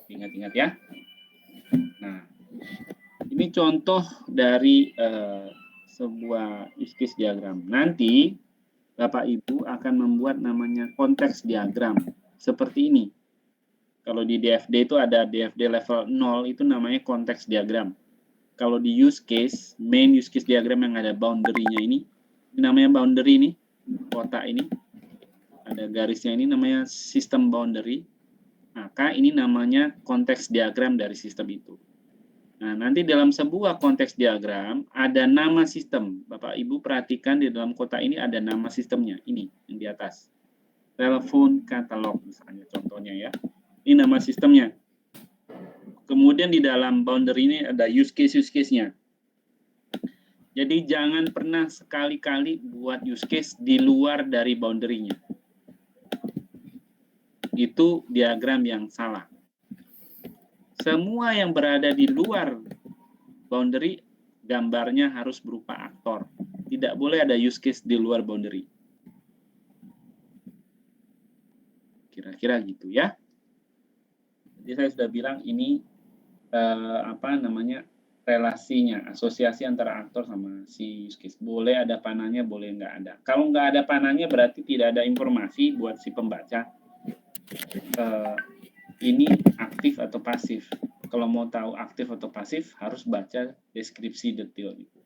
Ingat-ingat ya. Nah, ini contoh dari sebuah use case diagram. Nanti Bapak Ibu akan membuat namanya konteks diagram seperti ini. Kalau di DFD itu ada DFD level 0 itu namanya konteks diagram. Kalau di use case, main use case diagram yang ada boundary-nya ini namanya boundary ini, kotak ini. Ada garisnya ini namanya sistem boundary. Maka ini namanya konteks diagram dari sistem itu. Nah, nanti dalam sebuah konteks diagram ada nama sistem. Bapak Ibu perhatikan di dalam kotak ini ada nama sistemnya. Ini yang di atas. Telepon katalog misalnya contohnya ya. Ini nama sistemnya. Kemudian di dalam boundary ini ada use case-nya. Jadi jangan pernah sekali-kali buat use case di luar dari boundary-nya. Itu diagram yang salah. Semua yang berada di luar boundary, gambarnya harus berupa aktor. Tidak boleh ada use case di luar boundary. Kira-kira gitu ya. Jadi saya sudah bilang ini relasinya, asosiasi antara aktor sama si use case. Boleh ada panahnya, boleh nggak ada. Kalau nggak ada panahnya berarti tidak ada informasi buat si pembaca. Ini aktif atau pasif. Kalau mau tahu aktif atau pasif harus baca deskripsi detail itu.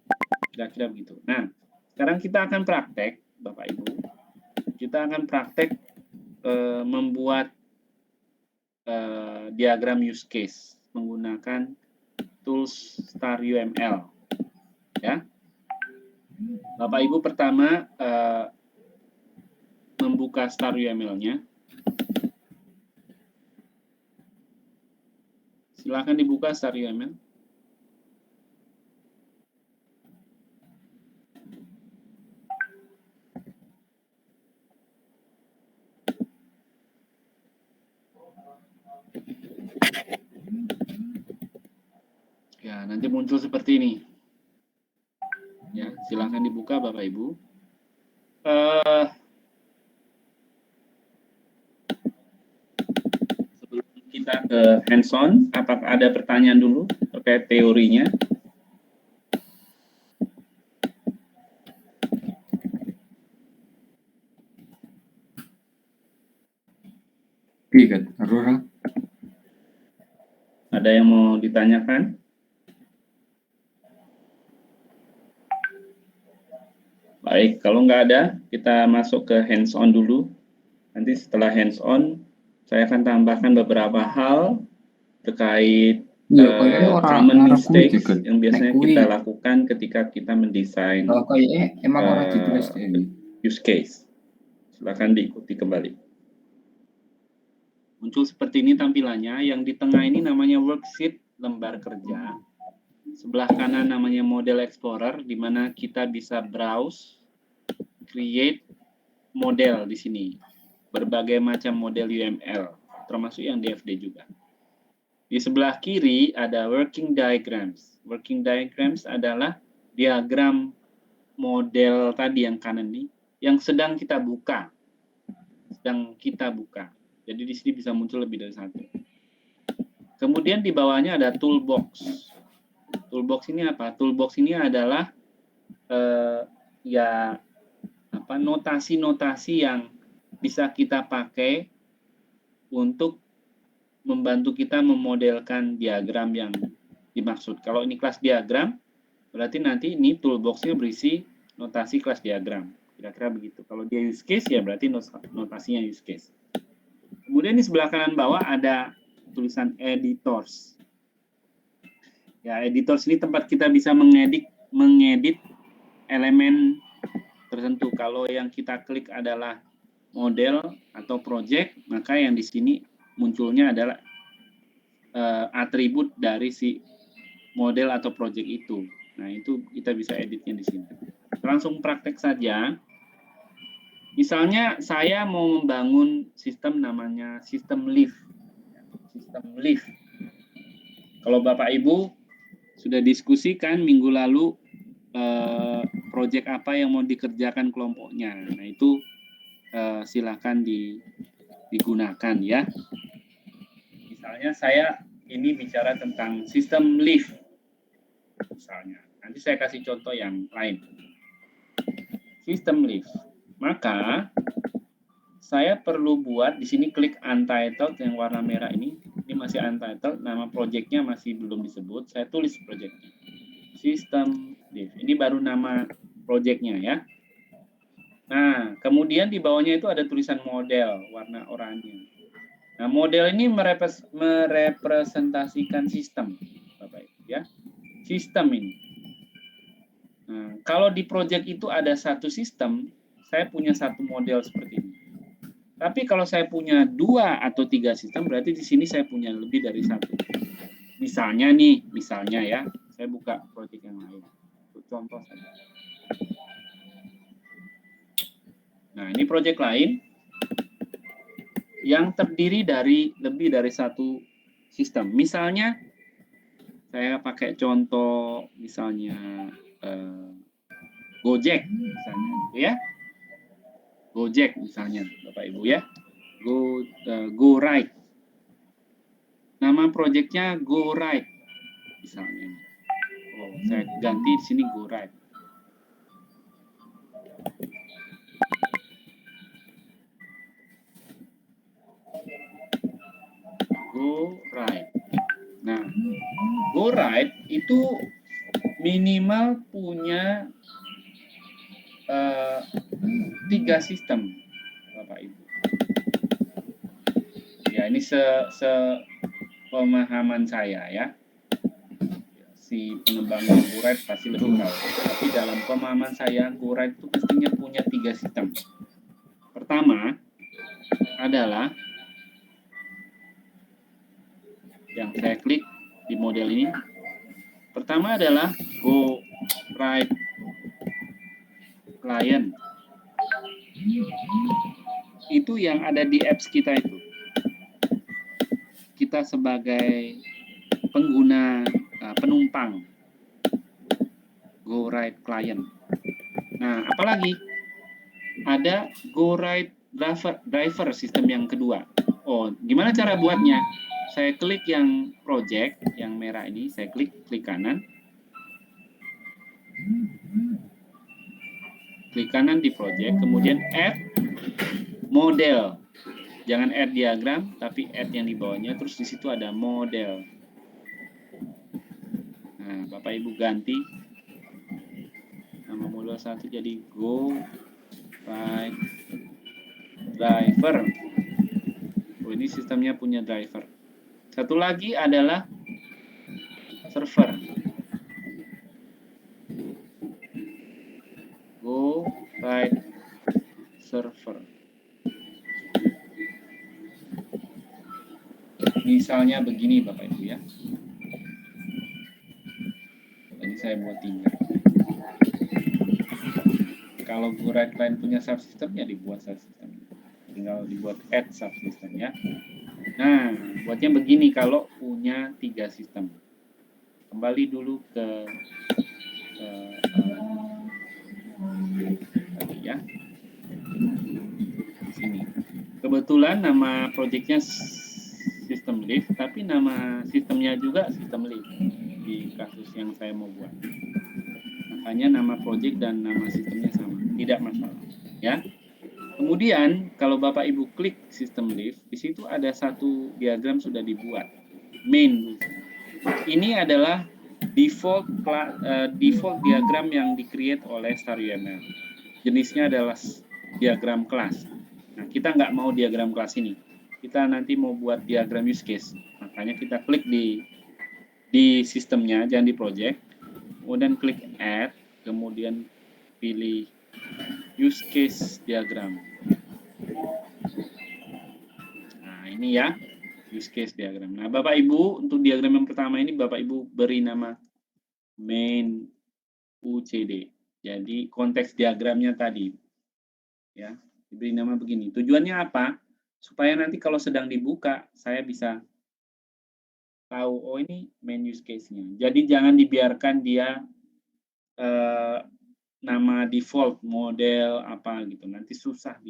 Kira-kira begitu. Nah, sekarang kita akan praktek, Bapak Ibu. Kita akan praktek membuat diagram use case menggunakan tools Star UML. Ya. Bapak Ibu pertama dibuka Star UML-nya. Silakan dibuka Star UML. Ya, nanti muncul seperti ini. Ya, silakan dibuka Bapak Ibu. Sebelum kita ke hands-on, apakah ada pertanyaan dulu terkait teorinya? Iya, Aurora. Ada yang mau ditanyakan? Baik, kalau nggak ada, kita masuk ke hands-on dulu. Nanti setelah hands-on, saya akan tambahkan beberapa hal terkait Iya, kayaknya orang common ngarep mistakes juga. yang biasanya Nek kita kuwi. lakukan ketika kita mendesain Kayaknya emang orang ditulis deh. use case. Silakan diikuti kembali. Muncul seperti ini tampilannya. Yang di tengah ini namanya worksheet, lembar kerja. Sebelah kanan namanya model explorer, di mana kita bisa browse, create model di sini. Berbagai macam model UML, termasuk yang DFD juga. Di sebelah kiri ada working diagrams. Working diagrams adalah diagram model tadi yang kanan ini, yang sedang kita buka. Jadi di sini bisa muncul lebih dari satu. Kemudian di bawahnya ada toolbox. Toolbox ini apa? Toolbox ini adalah notasi-notasi yang bisa kita pakai untuk membantu kita memodelkan diagram yang dimaksud. Kalau ini kelas diagram, berarti nanti ini toolbox-nya berisi notasi kelas diagram. Kira-kira begitu. Kalau dia use case, ya berarti notasinya use case. Kemudian di sebelah kanan bawah ada tulisan editors. Ya, editors ini tempat kita bisa mengedit elemen tertentu. Kalau yang kita klik adalah model atau project, maka yang di sini munculnya adalah atribut dari si model atau project itu. Nah, itu kita bisa editnya di sini. Langsung praktek saja. Misalnya saya mau membangun sistem namanya sistem lift. Sistem lift. Kalau Bapak Ibu sudah diskusikan minggu lalu proyek apa yang mau dikerjakan kelompoknya. Nah, itu silakan digunakan ya. Misalnya saya ini bicara tentang sistem lift. Misalnya, nanti saya kasih contoh yang lain. Sistem lift. Maka saya perlu buat di sini klik untitled yang warna merah ini. Ini masih untitled, nama proyeknya masih belum disebut. Saya tulis proyeknya. Sistem lift. Ini baru nama proyeknya ya. Nah, kemudian di bawahnya itu ada tulisan model warna oranye. Nah, model ini merepresentasikan sistem, Bapak Ibu ya. Sistem ini. Nah, kalau di proyek itu ada satu sistem, saya punya satu model seperti ini. Tapi kalau saya punya 2 atau 3 sistem, berarti di sini saya punya lebih dari satu. Misalnya ya, saya buka proyek yang lain. Untuk contoh saja. Nah, ini proyek lain yang terdiri dari lebih dari satu sistem. Misalnya, saya pakai contoh misalnya Gojek, misalnya, ya. Gojek misalnya, Bapak Ibu ya. Go Ride. Nama proyeknya Go Ride misalnya. Oh, saya ganti di sini Go Ride. Go Ride. Nah, Go Ride itu minimal punya 3 sistem, Bapak Ibu. Ya, ini pemahaman saya ya. Si pengembang Go Ride pasti lebih tahu. Tapi dalam pemahaman saya, Go Ride itu mestinya punya 3 sistem. pertama adalah yang saya klik di model ini. Pertama adalah Go Right Client. Itu yang ada di apps kita itu. Kita sebagai pengguna penumpang Go Right Client. Nah, apalagi ada Go Right Driver sistem yang kedua. Oh, gimana cara buatnya? Saya klik yang project yang merah ini, saya klik kanan. Klik kanan di project, kemudian add model. Jangan add diagram, tapi add yang di bawahnya, terus di situ ada model. Nah, Bapak Ibu ganti nama model 1 jadi Go Right Driver. Oh, ini sistemnya punya driver. Satu lagi adalah server. Go Right Server. Misalnya begini Bapak Ibu ya. Ini saya buat 3. Kalau Go Right Client punya subsystem ya dibuat subsystem. Tinggal dibuat add subsystem ya. Nah, buatnya begini kalau punya 3 sistem. Kembali dulu ke tadi ya. Di sini. Kebetulan nama projectnya System Live, tapi nama sistemnya juga System Live di kasus yang saya mau buat. Makanya nama project dan nama sistemnya sama, tidak masalah, ya. Kemudian kalau Bapak Ibu klik System Live, di situ ada satu diagram sudah dibuat, main. Ini adalah default diagram yang di-create oleh StarUML. Jenisnya adalah diagram kelas. Nah, kita nggak mau diagram kelas ini. Kita nanti mau buat diagram use case. Makanya kita klik di sistemnya, jangan di project. Kemudian klik add, kemudian pilih use case diagram. Nah, ini ya, use case diagram. Nah, Bapak Ibu, untuk diagram yang pertama ini Bapak Ibu beri nama main UCD. Jadi konteks diagramnya tadi ya, diberi nama begini. Tujuannya apa? Supaya nanti kalau sedang dibuka saya bisa tahu, oh ini main use case-nya. Jadi jangan dibiarkan dia nama default model apa gitu, nanti susah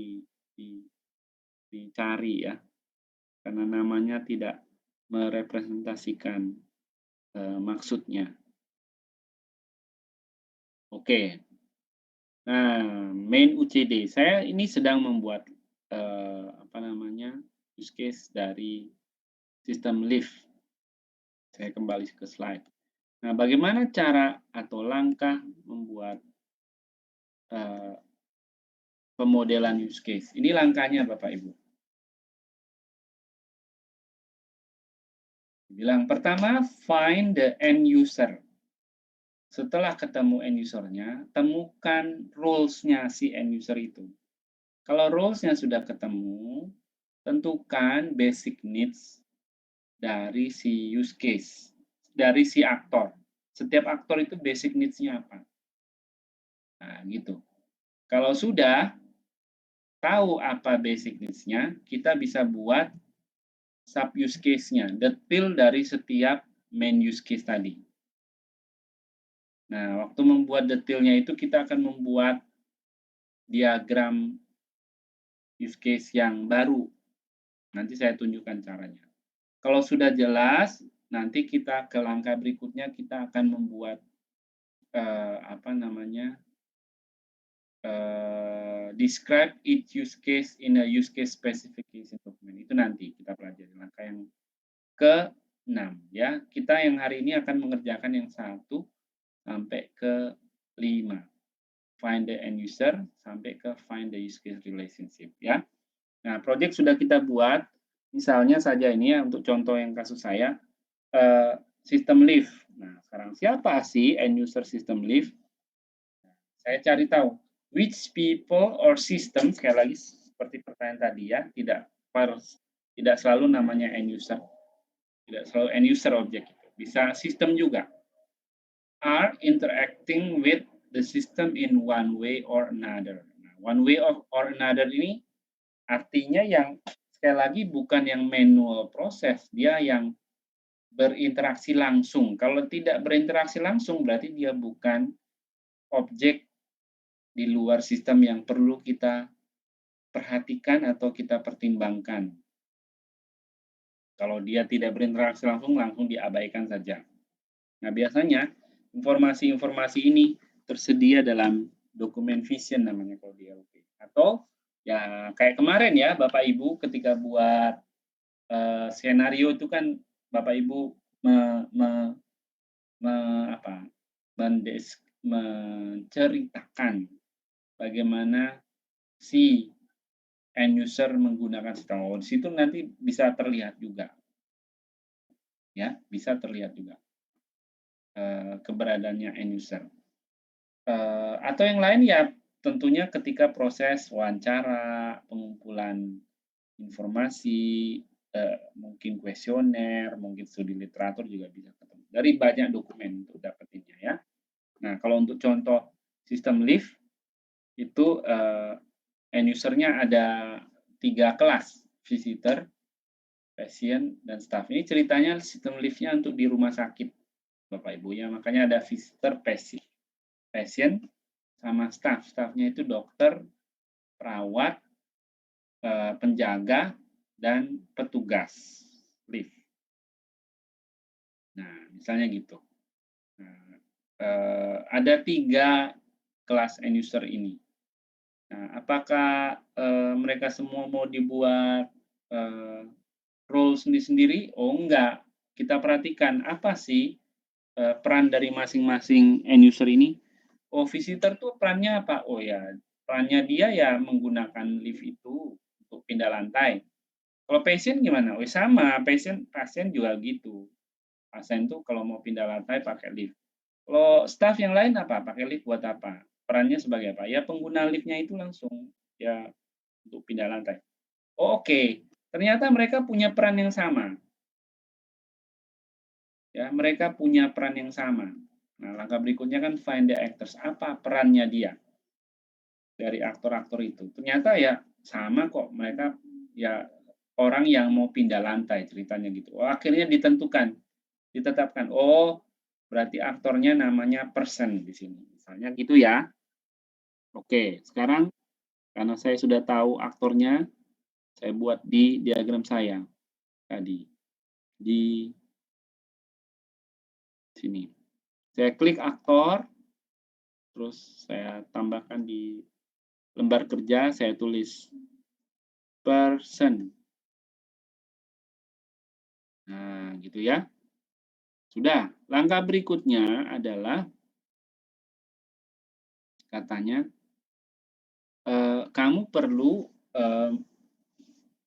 dicari ya, karena namanya tidak merepresentasikan maksudnya. Oke, nah main UCD, saya ini sedang membuat use case dari sistem Live. Saya kembali ke slide. Nah, bagaimana cara atau langkah membuat pemodelan use case? Ini langkahnya Bapak Ibu. Bilang pertama, find the end user. Setelah ketemu end user-nya, temukan roles-nya si end user itu. Kalau roles-nya sudah ketemu, tentukan basic needs dari si use case, dari si aktor. Setiap aktor itu basic needs-nya apa? Nah, gitu. Kalau sudah tahu apa basic needs-nya, kita bisa buat sub use case-nya, detail dari setiap main use case tadi. Nah, waktu membuat detailnya itu kita akan membuat diagram use case yang baru. Nanti saya tunjukkan caranya. Kalau sudah jelas, nanti kita ke langkah berikutnya, kita akan membuat describe each use case in a use case specification document. Itu nanti kita pelajari langkah yang ke-6 ya. Kita yang hari ini akan mengerjakan yang 1 sampai ke 5. Find the end user sampai ke find the use case relationship ya. Nah, project sudah kita buat. Misalnya saja ini ya, untuk contoh yang kasus saya, sistem Live. Nah, sekarang siapa sih end user sistem Live? Saya cari tahu, which people or system, sekali lagi seperti pertanyaan tadi ya, tidak selalu namanya end user, tidak selalu end user objek itu. Bisa sistem juga. Are interacting with the system in one way or another. Nah, one way or another ini artinya yang sekali lagi bukan yang manual proses, dia yang berinteraksi langsung. Kalau tidak berinteraksi langsung berarti dia bukan objek di luar sistem yang perlu kita perhatikan atau kita pertimbangkan. Kalau dia tidak berinteraksi langsung diabaikan saja. Nah, biasanya informasi-informasi ini tersedia dalam dokumen vision namanya kalau di LP. Atau ya kayak kemarin ya Bapak Ibu ketika buat skenario itu kan Bapak Ibu menceritakan bagaimana si end user menggunakan sistem. Di situ nanti bisa terlihat juga. Ya, bisa terlihat juga keberadaannya end user. Atau yang lain ya tentunya ketika proses wawancara, pengumpulan informasi, mungkin kuesioner, mungkin studi literatur juga bisa ketemu. Dari banyak dokumen untuk dapetinnya ya. Nah, kalau untuk contoh sistem lift itu end user-nya ada 3 kelas, visitor, pasien, dan staff. Ini ceritanya sistem lift-nya untuk di rumah sakit, Bapak Ibu ya. Makanya ada visitor, pasien, sama staff. Staff-nya itu dokter, perawat, penjaga, dan petugas lift. Nah, misalnya gitu. Nah, ada 3 kelas end user ini. Nah, apakah mereka semua mau dibuat role sendiri-sendiri? Oh enggak. Kita perhatikan apa sih peran dari masing-masing end user ini. Oh, visitor tuh perannya apa? Oh ya, perannya dia ya menggunakan lift itu untuk pindah lantai. Kalau pasien gimana? Oh sama, pasien juga gitu. Pasien tuh kalau mau pindah lantai pakai lift. Kalau staff yang lain apa? Pakai lift buat apa? Perannya sebagai apa? Ya pengguna liftnya itu langsung ya untuk pindah lantai. Oh, oke. Ternyata mereka punya peran yang sama. Ya, mereka punya peran yang sama. Nah, langkah berikutnya kan find the actors. Apa perannya dia dari aktor-aktor itu? Ternyata ya sama kok. Mereka ya orang yang mau pindah lantai ceritanya gitu. Oh, akhirnya ditetapkan. Oh, berarti aktornya namanya person di sini. Misalnya gitu ya. Oke, sekarang karena saya sudah tahu aktornya, saya buat di diagram saya tadi. Di sini. Saya klik aktor, terus saya tambahkan di lembar kerja, saya tulis person. Nah, gitu ya. Sudah. Langkah berikutnya adalah katanya kamu perlu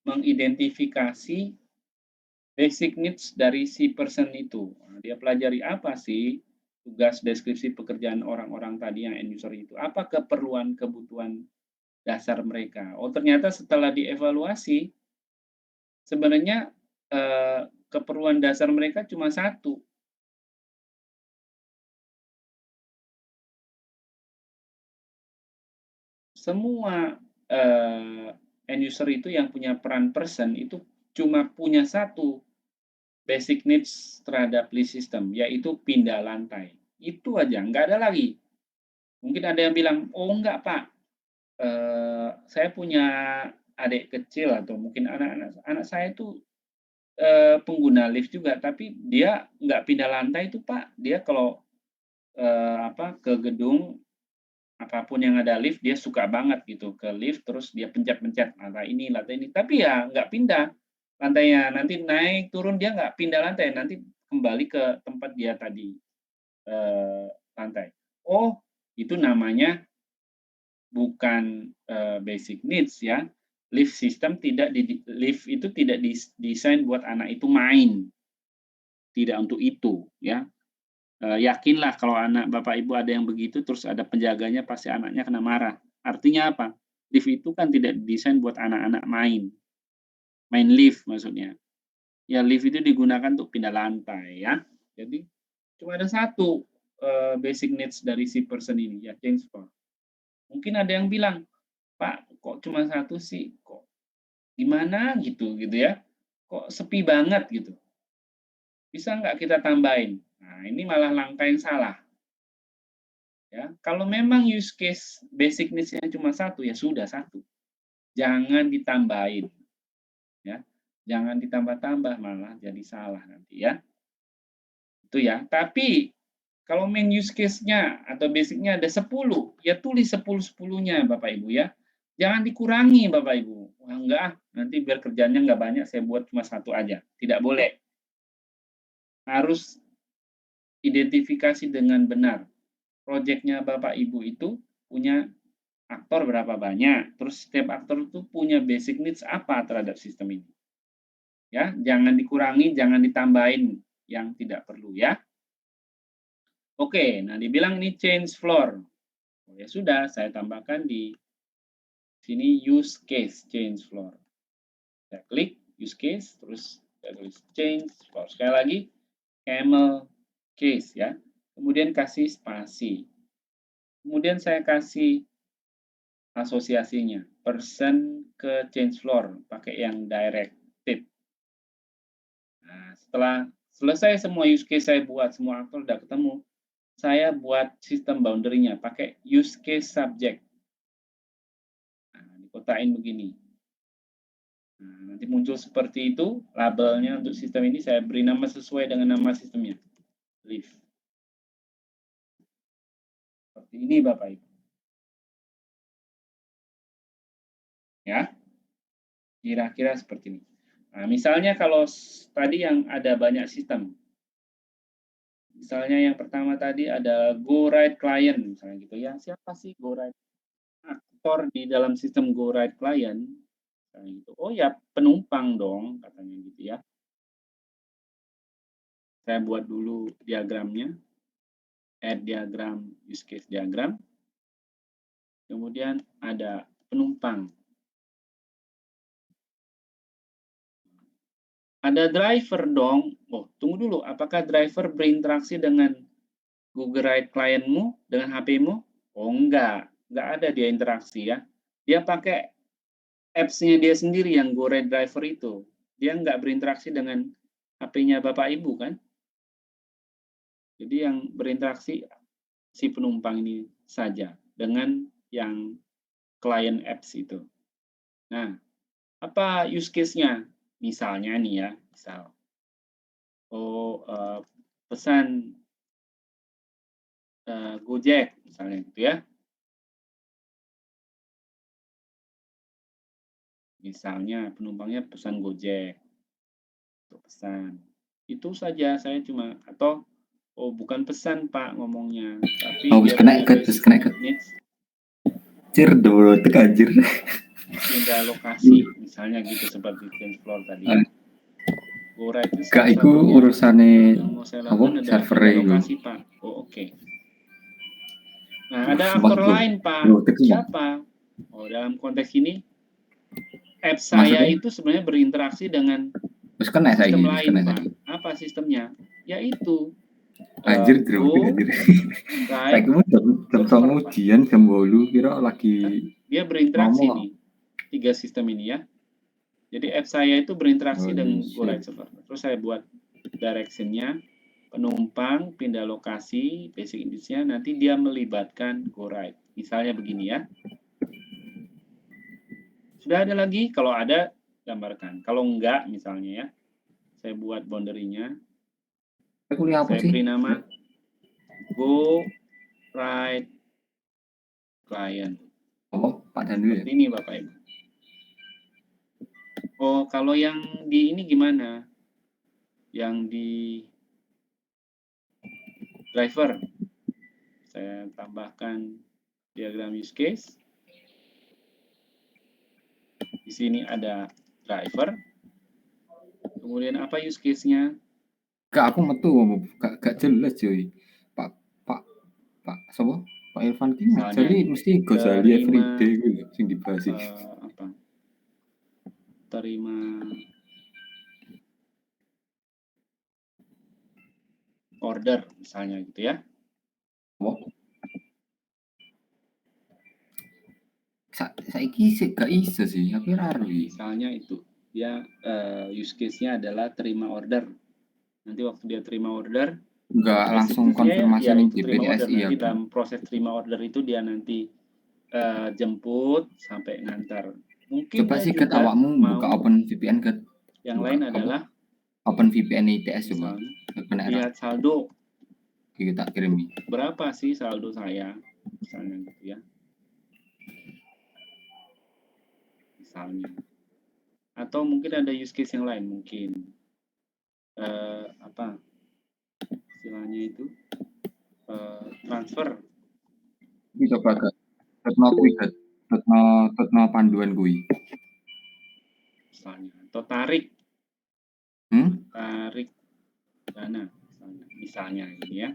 mengidentifikasi basic needs dari si person itu. Nah, dia pelajari apa sih tugas deskripsi pekerjaan orang-orang tadi yang end user itu? Apa keperluan kebutuhan dasar mereka? Oh, ternyata setelah dievaluasi sebenarnya keperluan dasar mereka cuma satu. Semua end user itu yang punya peran person itu cuma punya satu basic needs terhadap lift system, yaitu pindah lantai. Itu aja, nggak ada lagi. Mungkin ada yang bilang, oh enggak Pak, saya punya adik kecil atau mungkin anak saya itu pengguna lift juga, tapi dia nggak pindah lantai itu Pak. Dia kalau ke gedung apapun yang ada lift dia suka banget gitu ke lift terus dia pencet-pencet lantai ini. Tapi ya nggak pindah lantainya. Nanti naik turun dia nggak pindah lantai, nanti kembali ke tempat dia tadi lantai. Oh, itu namanya bukan basic needs ya. Lift system lift itu tidak didesain buat anak itu main. Tidak untuk itu ya. Yakinlah kalau anak Bapak Ibu ada yang begitu terus ada penjaganya pasti anaknya kena marah. Artinya apa? Lift itu kan tidak didesain buat anak-anak main lift maksudnya. Ya lift itu digunakan untuk pindah lantai ya. Jadi cuma ada satu basic needs dari si person ini, ya change floor. Mungkin ada yang bilang, Pak, kok cuma satu sih? Kok gimana gitu ya? Kok sepi banget gitu? Bisa nggak kita tambahin? Nah, ini malah langkah yang salah. Ya, kalau memang use case basic needs-nya cuma satu, ya sudah satu. Jangan ditambahin. Ya, jangan ditambah-tambah malah jadi salah nanti ya. Itu ya. Tapi kalau main use case-nya atau basic-nya ada 10, ya tulis 10-10-nya Bapak Ibu ya. Jangan dikurangi Bapak Ibu. Wah enggak, nanti biar kerjanya enggak banyak, saya buat cuma satu aja. Tidak boleh. Harus identifikasi dengan benar. Proyeknya Bapak Ibu itu punya aktor berapa banyak, terus setiap aktor itu punya basic needs apa terhadap sistem ini. Ya, jangan dikurangi, jangan ditambahin yang tidak perlu ya. Oke, nah dibilang ini change floor. Oh, ya sudah, saya tambahkan di sini use case change floor. Saya klik use case, terus saya tulis change floor. Sekali lagi, camel case ya. Kemudian kasih spasi. Kemudian saya kasih asosiasinya, person ke change floor, pakai yang directed. Nah, setelah selesai semua use case saya buat, semua aktor udah ketemu, saya buat sistem boundary-nya, pakai use case subject. Nah, dikotain begini. Nah, nanti muncul seperti itu, labelnya untuk sistem ini saya beri nama sesuai dengan nama sistemnya. Lift. Seperti ini Bapak Ibu. Ya, kira-kira seperti ini. Nah, misalnya kalau tadi yang ada banyak sistem, misalnya yang pertama tadi ada go right client, misalnya gitu ya. Siapa sih go right aktor di dalam sistem go right client? Misalnya gitu. Oh ya penumpang dong, katanya gitu ya. Saya buat dulu diagramnya, add diagram, use case diagram. Kemudian ada penumpang. Ada driver dong. Oh, tunggu dulu. Apakah driver berinteraksi dengan Google Ride klienmu, dengan HP-mu? Oh, enggak. Enggak ada dia interaksi ya. Dia pakai apps-nya dia sendiri yang Go Ride Driver itu. Dia enggak berinteraksi dengan HP-nya Bapak Ibu kan? Jadi yang berinteraksi si penumpang ini saja dengan yang client apps itu. Nah, apa use case-nya? Misalnya nih ya, misal. Pesan Gojek misalnya gitu ya. Misalnya penumpangnya pesan Gojek. Untuk pesan. Itu saja saya cuma atau bukan pesan Pak ngomongnya, tapi bisa kena ikut. Cir dulu anjir. Pindah lokasi misalnya gitu seperti change floor tadi ya. Gora itu Gak iku urusane apa server lokasi Pak. Oh oke. Nah ada aktor lain Pak. Siapa? Oh dalam konteks ini apps saya itu sebenarnya berinteraksi dengan sistem lain Pak. Apa sistemnya? Yaitu anjir anjir. Kayak tentang ujian jam 8 kira lagi dia berinteraksi nih. 3 sistem ini ya. Jadi app saya itu berinteraksi dengan GoRide Server. Terus saya buat direction-nya, penumpang, pindah lokasi, basic needs-nya, nanti dia melibatkan GoRide. Misalnya begini ya. Sudah ada lagi? Kalau ada, gambarkan. Kalau enggak, misalnya ya, saya buat boundary-nya. Saya beri nama GoRide Client. Oh, Pak Dandu ya? Ini Bapak Ibu. Oh, kalau yang di ini gimana? Yang di driver. Saya tambahkan diagram use case. Di sini ada driver. Kemudian apa use case-nya? Kak, aku metu gak jelas cuy. Pak, sopo? Pak Irfan ki Misalnya ngajari mesti Ghazali terima, everyday ku lho sing dibahas iki. apa? Terima order misalnya gitu ya. Wah. Saiki sih gak iso sih, aku ora ero iki. Misalnya itu dia use case-nya adalah terima order. Nanti waktu dia terima order, Enggak langsung execute-nya konfirmasi ya ning itu terima order. BPDSI ya. Nanti dalam proses terima order itu dia nanti jemput sampai ngantar. Mungkin Coba dia sih Gat juga awakmu mau buka Open VPN Gat. yang Buka lain apa? adalah Open VPN ITS coba. misalnya Kena error. lihat saldo Iki tak kirim iki. berapa sih saldo saya misalnya gitu ya. Misalnya. Atau mungkin ada use case yang lain mungkin apa istilahnya itu transfer Iki coba Gat. Retno kuwi Gat. Retno panduan kuwi. misalnya atau tarik dana misalnya gitu ya.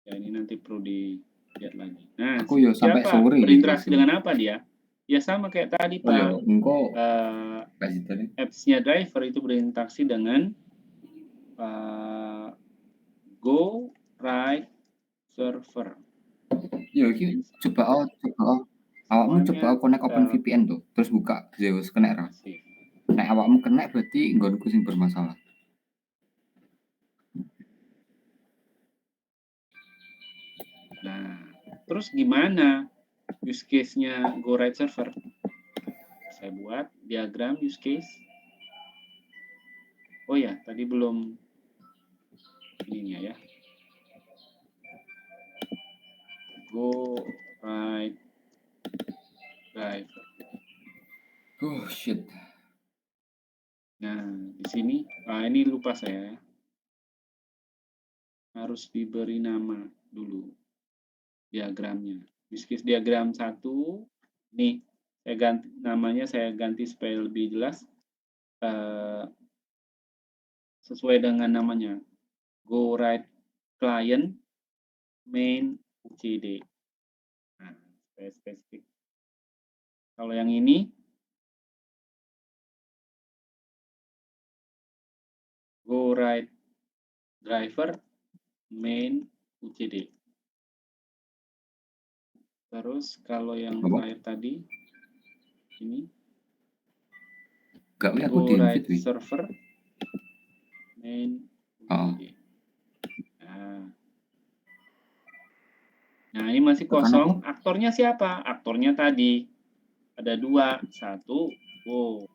Ya ini nanti perlu dilihat lagi. Nah, Aku yo sampai siapa sore berinteraksi iki. dengan apa dia? Ya sama kayak tadi Oh yo Pak. engko Eh, kasih apps-nya driver itu berinteraksi dengan Go Right Server. Yo iki coba awakmu coba connect Open VPN tuh, terus buka Zeus kena error. Nek awakmu kena berarti nggonku sing bermasalah. Nah, terus gimana use case-nya Go Right Server? Saya buat diagram use case. Oh ya, tadi belum ininya ya. Go Right Driver. Oh shit. Nah, di sini, ini lupa saya. Harus diberi nama dulu diagramnya. Use case diagram 1, nih saya ganti namanya, saya ganti supaya lebih jelas sesuai dengan namanya. Go Right Client Main UCD. Nah, supaya spesifik. Kalau yang ini Go Right Driver Main UCD. Terus kalau yang terakhir tadi ini Gak aku Go di Right invite Server Main UCD. Nah, ini masih kosong. Aktornya siapa? Aktornya tadi ada 2. 1 Go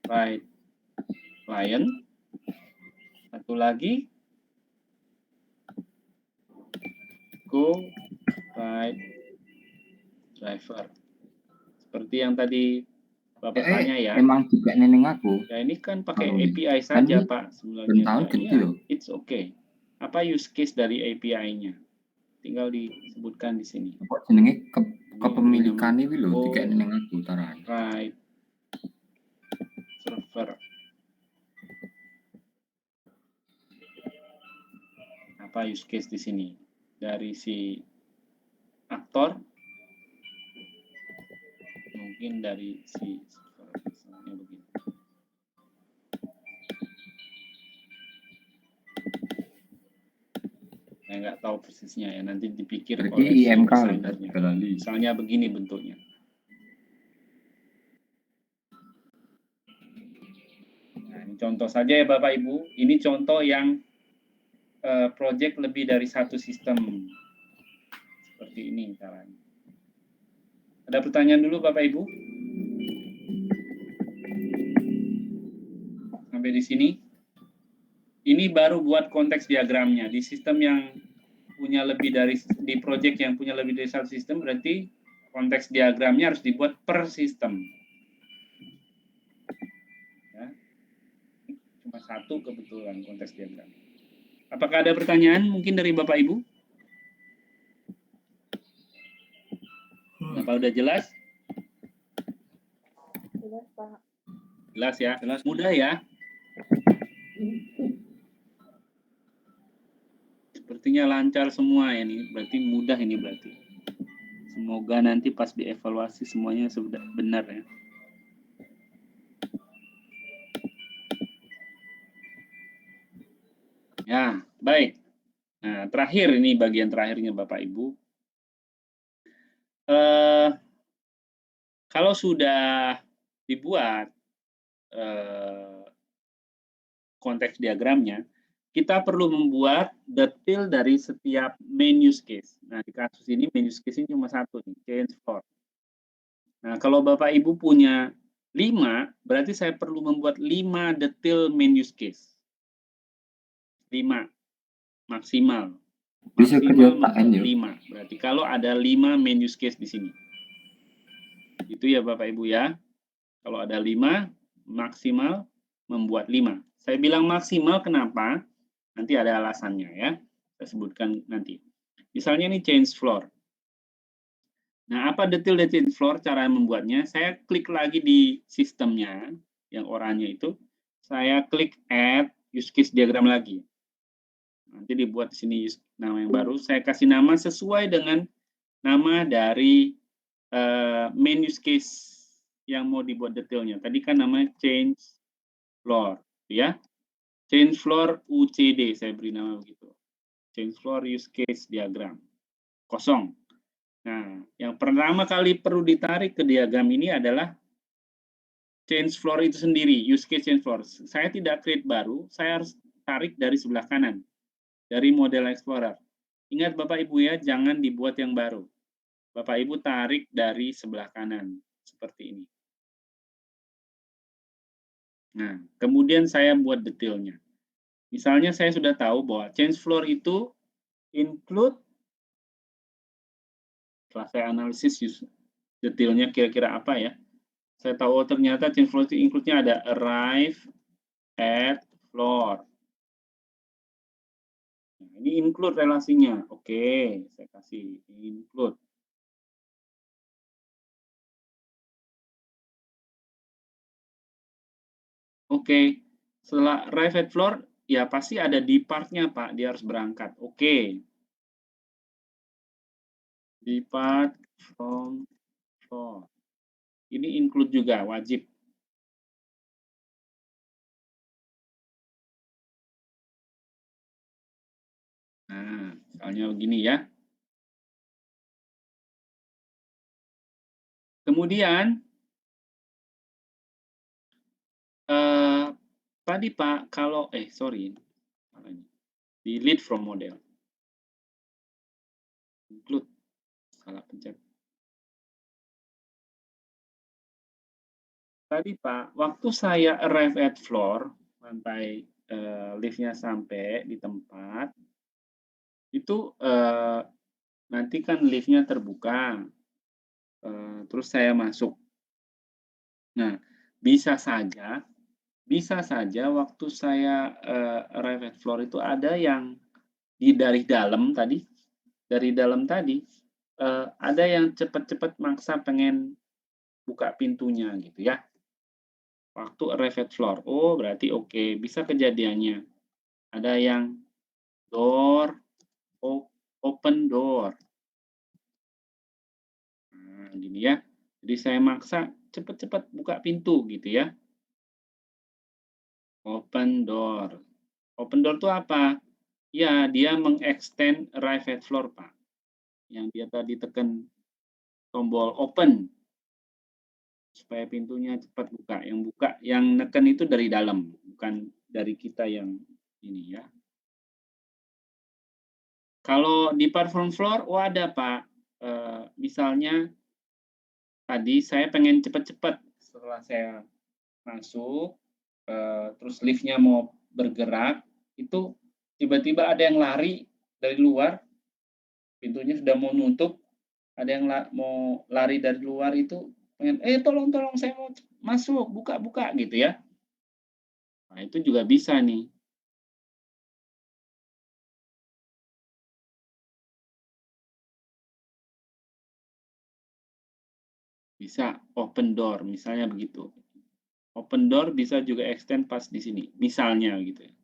Right Client. Satu lagi Go Right Driver. Seperti yang tadi Bapak tanya ya. Emang juga neneng aku. Ya ini kan pakai API saja Pak sebenarnya. Ya, it's okay. Apa use case dari API-nya? Tinggal disebutkan di sini. Kok jenenge kepemilikan iki lho tiga neneng aku taran. Right Server. Apa use case di sini? Dari si aktor, mungkin dari si server, misalnya begini. Saya nggak tahu persisnya ya, nanti dipikir oleh si desainernya. Misalnya begini bentuknya. Nah, ini contoh saja ya Bapak Ibu. Ini contoh yang project lebih dari satu sistem. Seperti ini caranya. Ada pertanyaan dulu Bapak Ibu? Sampai di sini. Ini baru buat konteks diagramnya. Di sistem yang punya lebih dari, di project yang punya lebih dari satu sistem, berarti konteks diagramnya harus dibuat per sistem. Ya. Cuma satu kebetulan konteks diagram. Apakah ada pertanyaan mungkin dari Bapak Ibu? Bapak udah jelas? Jelas, Pak. Jelas ya? Jelas. Mudah ya? Sepertinya lancar semua ya nih, berarti mudah ini berarti. Semoga nanti pas dievaluasi semuanya sudah benar ya. Ya, baik. Nah, terakhir ini bagian terakhirnya Bapak Ibu. Kalau sudah dibuat konteks diagramnya, kita perlu membuat detail dari setiap main use case. Nah, di kasus ini main use case ini cuma satu nih, change floor. Nah, kalau Bapak Ibu punya 5, berarti saya perlu membuat 5 detail main use case. 5 maksimal. Bisa kerja Maksimal KN ya. 5. Berarti kalau ada 5 main use case di sini. Itu ya Bapak Ibu ya. Kalau ada 5, maksimal membuat 5. Saya bilang maksimal kenapa? Nanti ada alasannya ya. Saya sebutkan nanti. Misalnya ini change floor. Nah, apa detail dari change floor, cara membuatnya? Saya klik lagi di sistemnya, yang oranye itu. Saya klik add use case diagram lagi. Nanti dibuat di sini nama yang baru. Saya kasih nama sesuai dengan nama dari main use case yang mau dibuat detailnya. Tadi kan namanya change floor, ya. Change floor UCD, saya beri nama begitu. Change floor use case diagram. Kosong. Nah, yang pertama kali perlu ditarik ke diagram ini adalah change floor itu sendiri, use case change floor. Saya tidak create baru, saya harus tarik dari sebelah kanan. Dari model Explorer. Ingat Bapak Ibu ya, jangan dibuat yang baru. Bapak Ibu tarik dari sebelah kanan, seperti ini. Nah, kemudian saya buat detailnya. Misalnya saya sudah tahu bahwa change floor itu include, setelah saya analisis detailnya kira-kira apa ya. Saya tahu ternyata change floor itu include-nya ada arrive at floor. Nah, ini include relasinya. Oke, saya kasih include. Oke, setelah arrive at floor, ya pasti ada depart-nya, Pak. Dia harus berangkat. Oke. Depart from floor. Ini include juga, wajib. Nah, misalnya begini ya. Kemudian, tadi Pak, kalau, sorry, delete from model. Include, salah pencet. Tadi Pak, waktu saya arrive at floor, sampai lift-nya sampai di tempat, itu nanti kan lift-nya terbuka, terus saya masuk. Nah, bisa saja waktu saya arrive at floor itu ada yang dari dalam tadi, ada yang cepat-cepat maksa pengen buka pintunya gitu ya. Waktu arrive at floor, oh berarti oke, bisa kejadiannya. Ada yang open door. Nah, gini ya. Jadi saya maksa cepat-cepat buka pintu gitu ya. Open door. Open door itu apa? Ya, dia mengextend arrive at floor, Pak. Yang dia tadi tekan tombol open supaya pintunya cepat buka. Yang neken itu dari dalam, bukan dari kita yang ini ya. Kalau depart from floor, ada Pak. Misalnya tadi saya pengen cepat-cepat setelah saya masuk, terus lift-nya mau bergerak, itu tiba-tiba ada yang lari dari luar, pintunya sudah mau nutup, ada yang mau lari dari luar itu, pengen, tolong saya mau masuk, buka gitu ya. Nah, itu juga bisa nih. Bisa open door, misalnya begitu. Open door bisa juga extend pas di sini, misalnya gitu ya.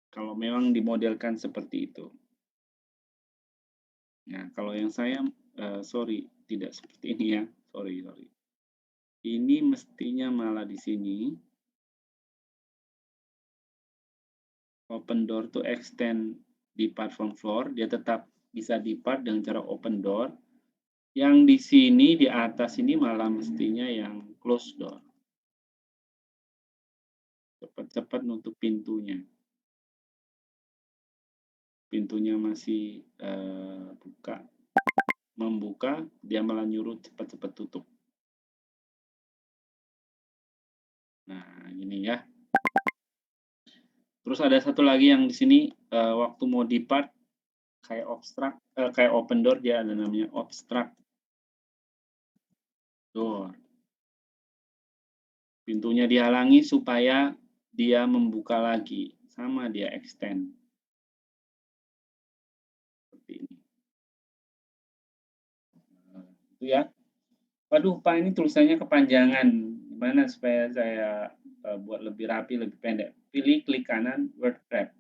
Kalau memang dimodelkan seperti itu. Nah, kalau yang saya, sorry, tidak seperti ini ya, sorry. Ini mestinya malah di sini, open door to extend depart from floor, dia tetap bisa depart dengan cara open door. Yang di sini, di atas ini malah mestinya yang close door. Cepat-cepat nutup pintunya. Pintunya masih membuka, dia malah nyuruh cepat-cepat tutup. Nah, ini ya. Terus ada satu lagi yang di sini, waktu mau depart, kayak obstruct, kayak open door, dia ada namanya obstruct door. Pintunya dihalangi supaya dia membuka lagi, sama dia extend. Seperti ini. Itu ya. Waduh, Pak, ini tulisannya kepanjangan. Gimana supaya saya buat lebih rapi, lebih pendek? Pilih klik kanan word wrap.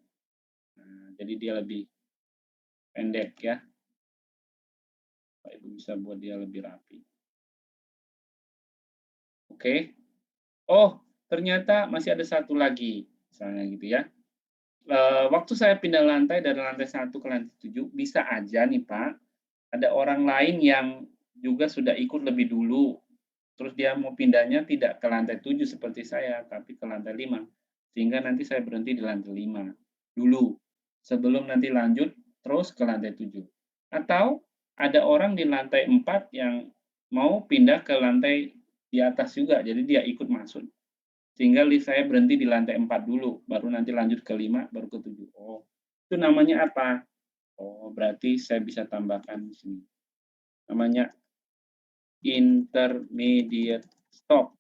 Nah, jadi dia lebih pendek ya. Pak Ibu bisa buat dia lebih rapi. Oke. Oh, ternyata masih ada satu lagi, misalnya gitu ya. Waktu saya pindah lantai dari lantai 1 ke lantai 7, bisa aja nih Pak, ada orang lain yang juga sudah ikut lebih dulu. Terus dia mau pindahnya tidak ke lantai 7 seperti saya, tapi ke lantai 5. Sehingga nanti saya berhenti di lantai 5 dulu, sebelum nanti lanjut terus ke lantai 7. Atau ada orang di lantai 4 yang mau pindah ke lantai di atas juga, jadi dia ikut masuk. Sehingga lift saya berhenti di lantai 4 dulu, baru nanti lanjut ke 5, baru ke 7. Oh, itu namanya apa? Oh, berarti saya bisa tambahkan di sini. Namanya intermediate stop.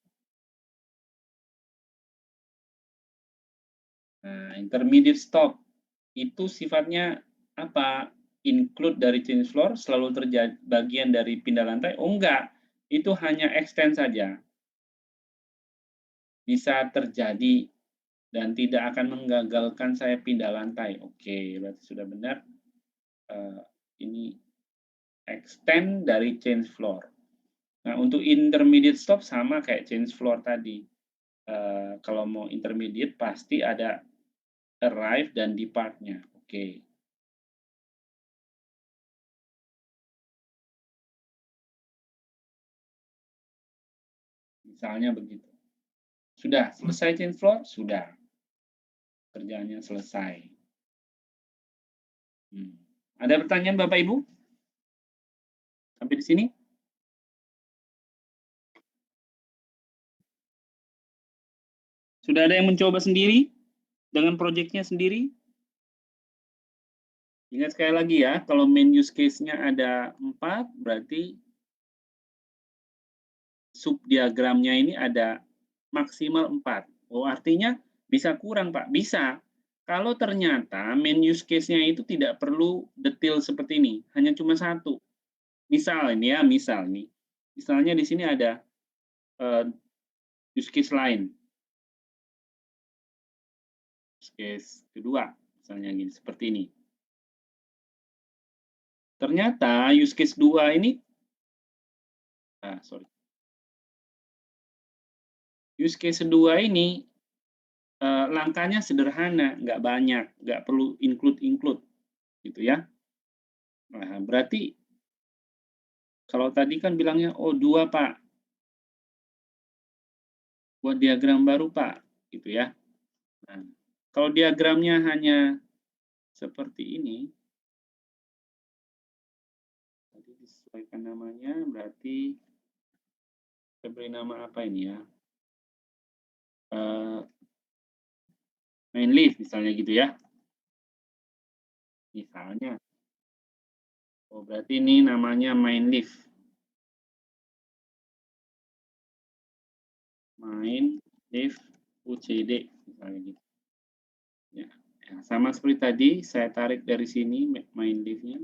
Nah, intermediate stop itu sifatnya apa? Include dari change floor, selalu terjadi bagian dari pindah lantai? Oh, enggak. Itu hanya extend saja. Bisa terjadi dan tidak akan menggagalkan saya pindah lantai. Oke, berarti sudah benar. Ini extend dari change floor. Nah, untuk intermediate stop sama kayak change floor tadi. Kalau mau intermediate pasti ada arrive dan depart-nya. Oke. Misalnya begitu. Sudah selesai change floor? Sudah. Kerjaannya selesai. Ada pertanyaan Bapak Ibu? Sampai di sini? Sudah ada yang mencoba sendiri? Dengan proyeknya sendiri? Ingat sekali lagi ya, kalau main use case-nya ada 4, berarti subdiagramnya ini ada maksimal 4. Oh, artinya bisa kurang, Pak? Bisa. Kalau ternyata main use case-nya itu tidak perlu detail seperti ini, hanya cuma 1. Misal ini ya, misal nih. Misalnya di sini ada use case lain. Use case kedua, misalnya gini, seperti ini. Ternyata use case 2 ini, use case kedua ini langkahnya sederhana, nggak banyak, nggak perlu include, gitu ya. Nah, berarti kalau tadi kan bilangnya, oh 2 Pak, buat diagram baru Pak, gitu ya. Nah, kalau diagramnya hanya seperti ini, tadi disesuaikan namanya, berarti saya beri nama apa ini ya? Main lift misalnya gitu ya. Misalnya. Oh, berarti ini namanya main lift. Main lift UCD misalnya gitu. Ya, sama seperti tadi, saya tarik dari sini main lift-nya.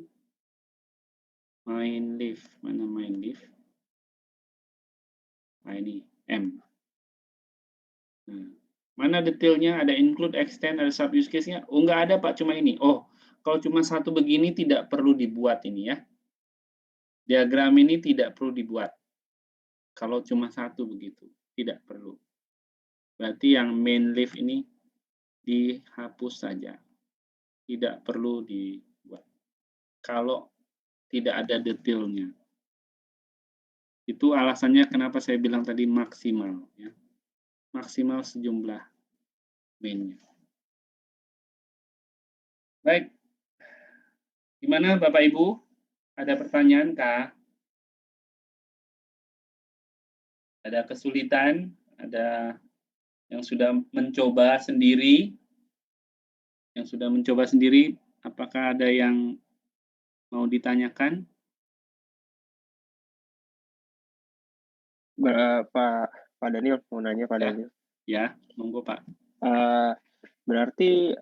Main lift, mana main lift? Nah, ini M. Nah, Mana detailnya? Ada include, extend, ada sub use case-nya? Oh, nggak ada, Pak, cuma ini. Oh, kalau cuma satu begini tidak perlu dibuat ini ya. Diagram ini tidak perlu dibuat. Kalau cuma satu begitu, tidak perlu. Berarti yang main leaf ini dihapus saja. Tidak perlu dibuat. Kalau tidak ada detailnya. Itu alasannya kenapa saya bilang tadi maksimal. Ya. Maksimal sejumlah mainnya. Baik. Gimana Bapak Ibu? Ada pertanyaan kah? Ada kesulitan? Ada yang sudah mencoba sendiri? Yang sudah mencoba sendiri, apakah ada yang mau ditanyakan? Pak Daniel mau nanya Pak Ya. Daniel. Ya, monggo Pak. Berarti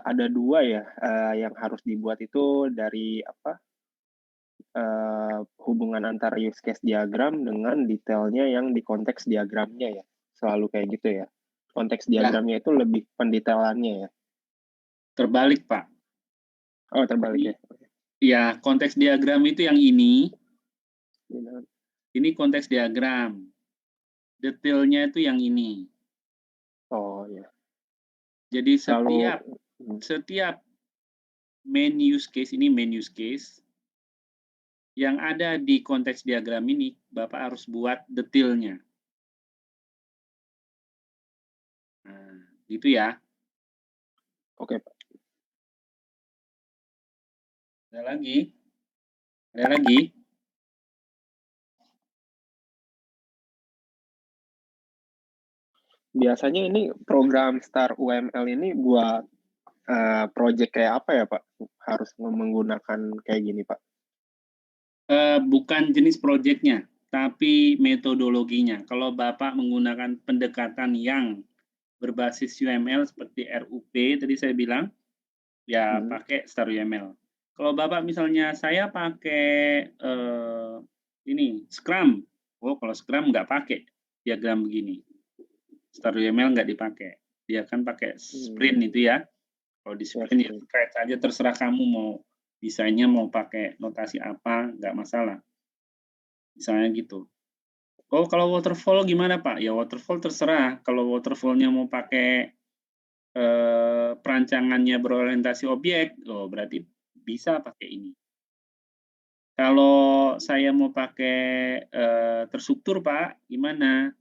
ada dua ya yang harus dibuat itu dari apa? Hubungan antara use case diagram dengan detailnya yang di konteks diagramnya ya. Selalu kayak gitu ya. Konteks diagramnya itu lebih pendetailannya ya. Terbalik Pak. Oh terbalik ya. Ya, konteks diagram itu yang ini. Ini konteks diagram. Detailnya itu yang ini. Oh ya. Jadi setiap main use case, ini main use case, yang ada di konteks diagram ini, Bapak harus buat detailnya. Nah, gitu ya. Oke Pak. Ada lagi? Ada lagi? Biasanya ini program Star UML ini buat project kayak apa ya Pak? Harus menggunakan kayak gini Pak? Bukan jenis proyeknya, tapi metodologinya. Kalau Bapak menggunakan pendekatan yang berbasis UML seperti RUP, tadi saya bilang, ya pakai Star UML. Kalau Bapak misalnya saya pakai ini Scrum, oh kalau Scrum nggak pakai diagram begini. Star UML nggak dipakai, dia kan pakai sprint itu ya. Kalau di sprint ya terkait saja, terserah kamu mau desainnya mau pakai notasi apa, nggak masalah. Misalnya gitu. Oh, kalau waterfall gimana Pak? Ya waterfall terserah. Kalau waterfallnya mau pakai perancangannya berorientasi objek, oh berarti bisa pakai ini. Kalau saya mau pakai terstruktur Pak, gimana?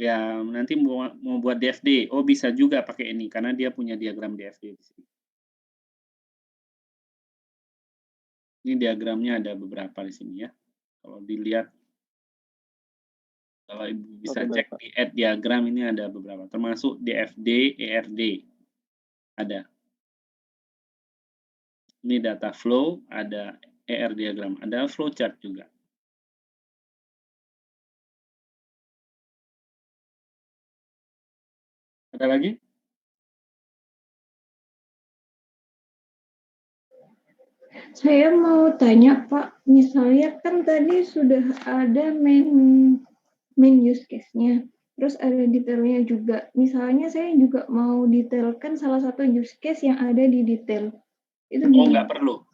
Ya nanti mau buat DFD, oh bisa juga pakai ini karena dia punya diagram DFD di sini. Ini diagramnya ada beberapa di sini ya. Kalau dilihat, kalau Ibu bisa cek di add diagram ini ada beberapa, termasuk DFD, ERD ada. Ini data flow, ada ER diagram, ada flowchart juga. Ada lagi? Saya mau tanya Pak, misalnya kan tadi sudah ada main use case-nya, terus ada detailnya juga. Misalnya saya juga mau detailkan salah satu use case yang ada di detail. Itu Oh, nggak perlu.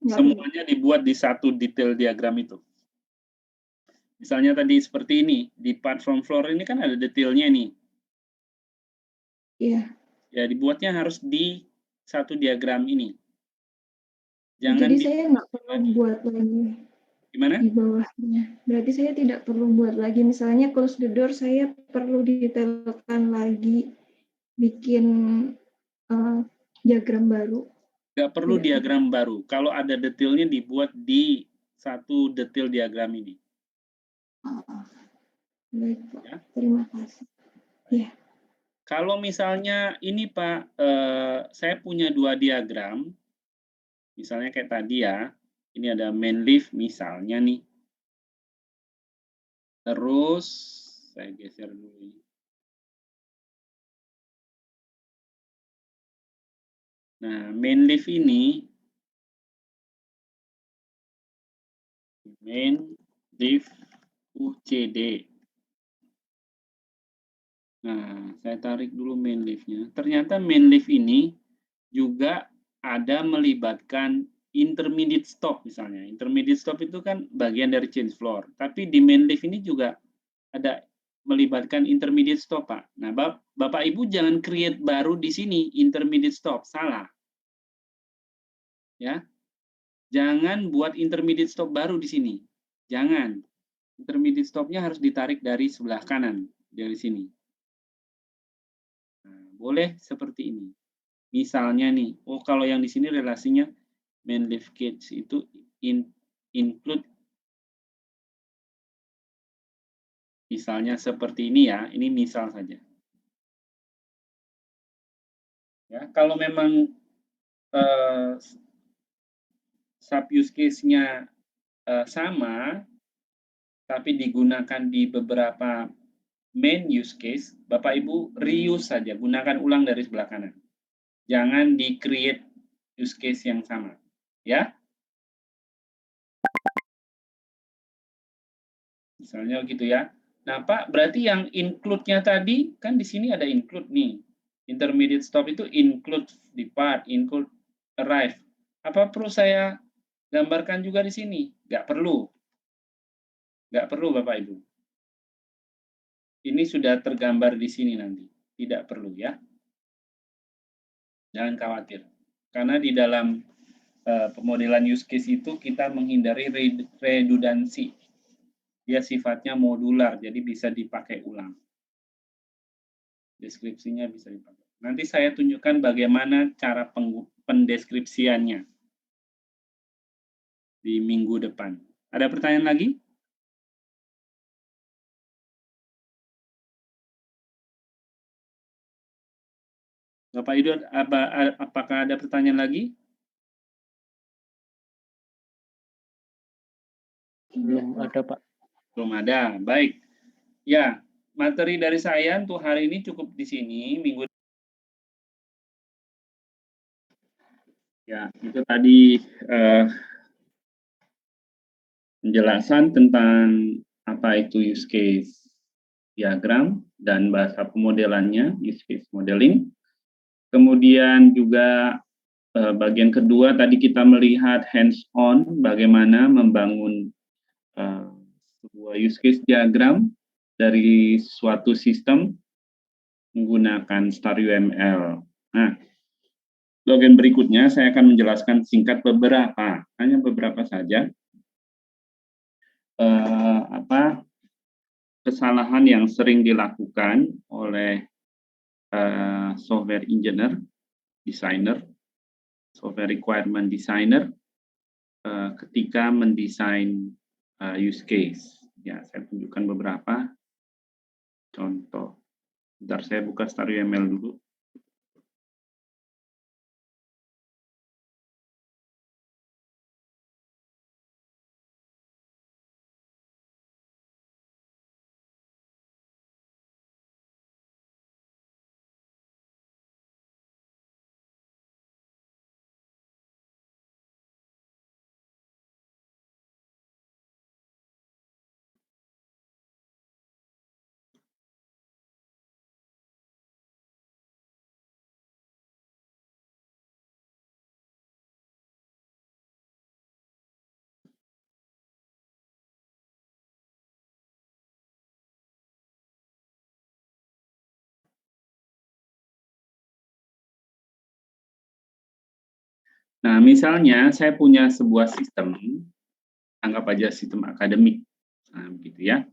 Semuanya dibuat di satu detail diagram itu. Misalnya tadi seperti ini, di part from floor ini kan ada detailnya nih. Iya. Ya, dibuatnya harus di satu diagram ini. Jangan jadi saya nggak perlu buat lagi. Gimana? Di bawahnya. Berarti saya tidak perlu buat lagi. Misalnya close the door, saya perlu didetailkan lagi, bikin diagram baru. Nggak perlu diagram baru. Kalau ada detailnya dibuat di satu detail diagram ini. Baik, Pak. Ya. Terima kasih. Ya. Kalau misalnya ini Pak, saya punya dua diagram, misalnya kayak tadi ya, ini ada main leaf misalnya nih. Terus, saya geser dulu ini. Nah, main leaf ini, main leaf UCD. Nah, saya tarik dulu main lift-nya. Ternyata main lift ini juga ada melibatkan intermediate stop misalnya. Intermediate stop itu kan bagian dari change floor. Tapi di main lift ini juga ada melibatkan intermediate stop, Pak. Nah, Bapak Ibu jangan create baru di sini intermediate stop, salah. Ya. Jangan buat intermediate stop baru di sini. Jangan. Intermediate stop-nya harus ditarik dari sebelah kanan, dari sini. Nah, boleh seperti ini. Misalnya nih, oh kalau yang di sini relasinya main lift cage itu include, misalnya seperti ini ya, ini misal saja. Ya, kalau memang sub use case-nya sama, tapi digunakan di beberapa main use case, Bapak Ibu reuse saja, gunakan ulang dari sebelah kanan. Jangan di-create use case yang sama. Ya. Misalnya gitu ya. Nah, Pak, berarti yang include-nya tadi, kan di sini ada include nih. Intermediate stop itu include depart, include arrive. Apa perlu saya gambarkan juga di sini? Nggak perlu. Nggak perlu, Bapak Ibu. Ini sudah tergambar di sini nanti. Tidak perlu ya. Jangan khawatir. Karena di dalam pemodelan use case itu kita menghindari redundansi. Dia sifatnya modular, jadi bisa dipakai ulang. Deskripsinya bisa dipakai. Nanti saya tunjukkan bagaimana cara pendeskripsiannya di minggu depan. Ada pertanyaan lagi? Bapak Ibu, apakah ada pertanyaan lagi? Belum ada, Pak. Belum ada. Baik. Ya, materi dari saya untuk hari ini cukup di sini. Minggu ya, itu tadi penjelasan tentang apa itu use case diagram dan bahasa pemodelannya, use case modeling. Kemudian juga bagian kedua tadi kita melihat hands-on bagaimana membangun sebuah use case diagram dari suatu sistem menggunakan StarUML. Nah, bagian berikutnya saya akan menjelaskan singkat hanya beberapa saja kesalahan yang sering dilakukan oleh software engineer, designer, software requirement designer ketika mendesain use case. Ya, saya tunjukkan beberapa contoh. Bentar, saya buka StarUML dulu. Nah, misalnya saya punya sebuah sistem, anggap aja sistem akademik, nah, begitu ya.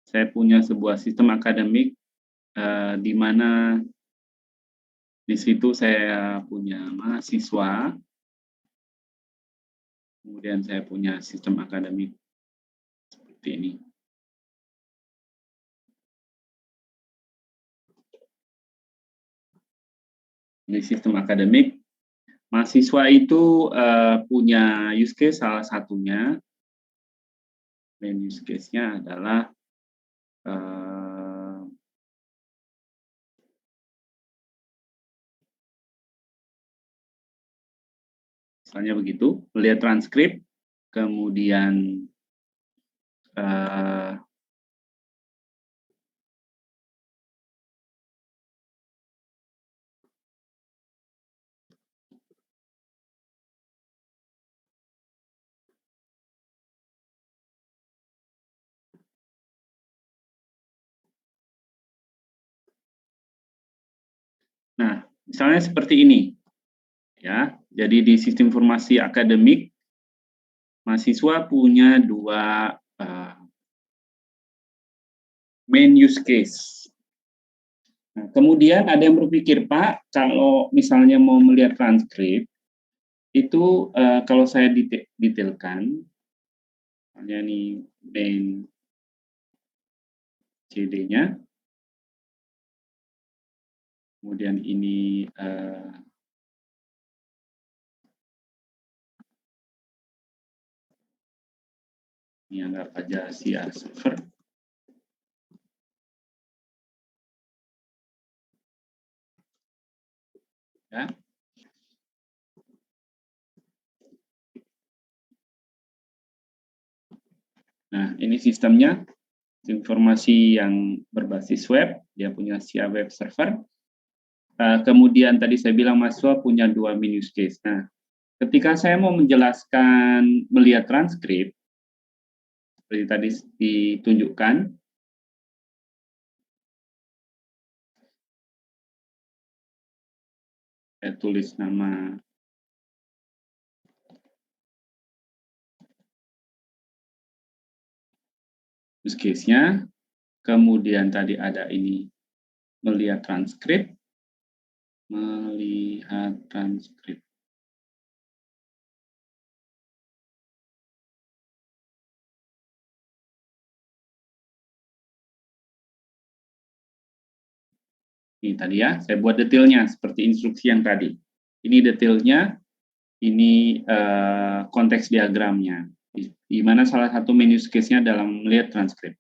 Saya punya sebuah sistem akademik di mana di situ saya punya mahasiswa, kemudian saya punya sistem akademik seperti ini. Ini sistem akademik. Mahasiswa itu punya use case, salah satunya, main use case-nya adalah misalnya begitu, melihat transkrip, kemudian Nah, misalnya seperti ini. Ya, jadi di sistem informasi akademik, mahasiswa punya 2 main use case. Nah, kemudian ada yang berpikir, Pak, kalau misalnya mau melihat transkrip, itu kalau saya detailkan, misalnya nih main CD-nya, kemudian ini anggap aja CR server. Ya. Nah, ini sistemnya, informasi yang berbasis web, dia punya CR web server. Kemudian tadi saya bilang mahasiswa punya 2 main use case. Nah, ketika saya mau menjelaskan melihat transkrip, seperti tadi ditunjukkan, saya tulis nama use case-nya, kemudian tadi ada ini melihat transkrip, Ini tadi ya, saya buat detailnya seperti instruksi yang tadi. Ini detailnya, ini konteks diagramnya, di mana salah satu main use case-nya dalam melihat transkrip.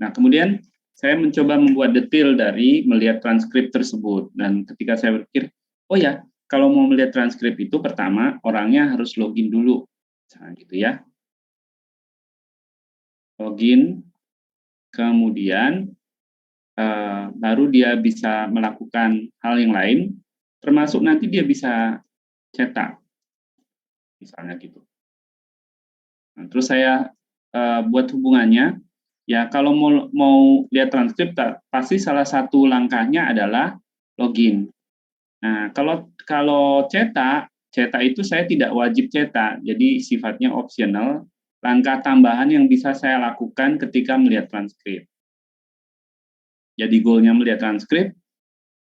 Nah, kemudian saya mencoba membuat detail dari melihat transkrip tersebut. Dan ketika saya berpikir, oh ya, kalau mau melihat transkrip itu pertama orangnya harus login dulu. Nah, gitu ya. Login, kemudian baru dia bisa melakukan hal yang lain, termasuk nanti dia bisa cetak, misalnya gitu. Nah, terus saya buat hubungannya, ya kalau mau lihat transkrip, pasti salah satu langkahnya adalah login. Nah, kalau cetak itu saya tidak wajib cetak, jadi sifatnya opsional, langkah tambahan yang bisa saya lakukan ketika melihat transkrip. Jadi goalnya melihat transkrip,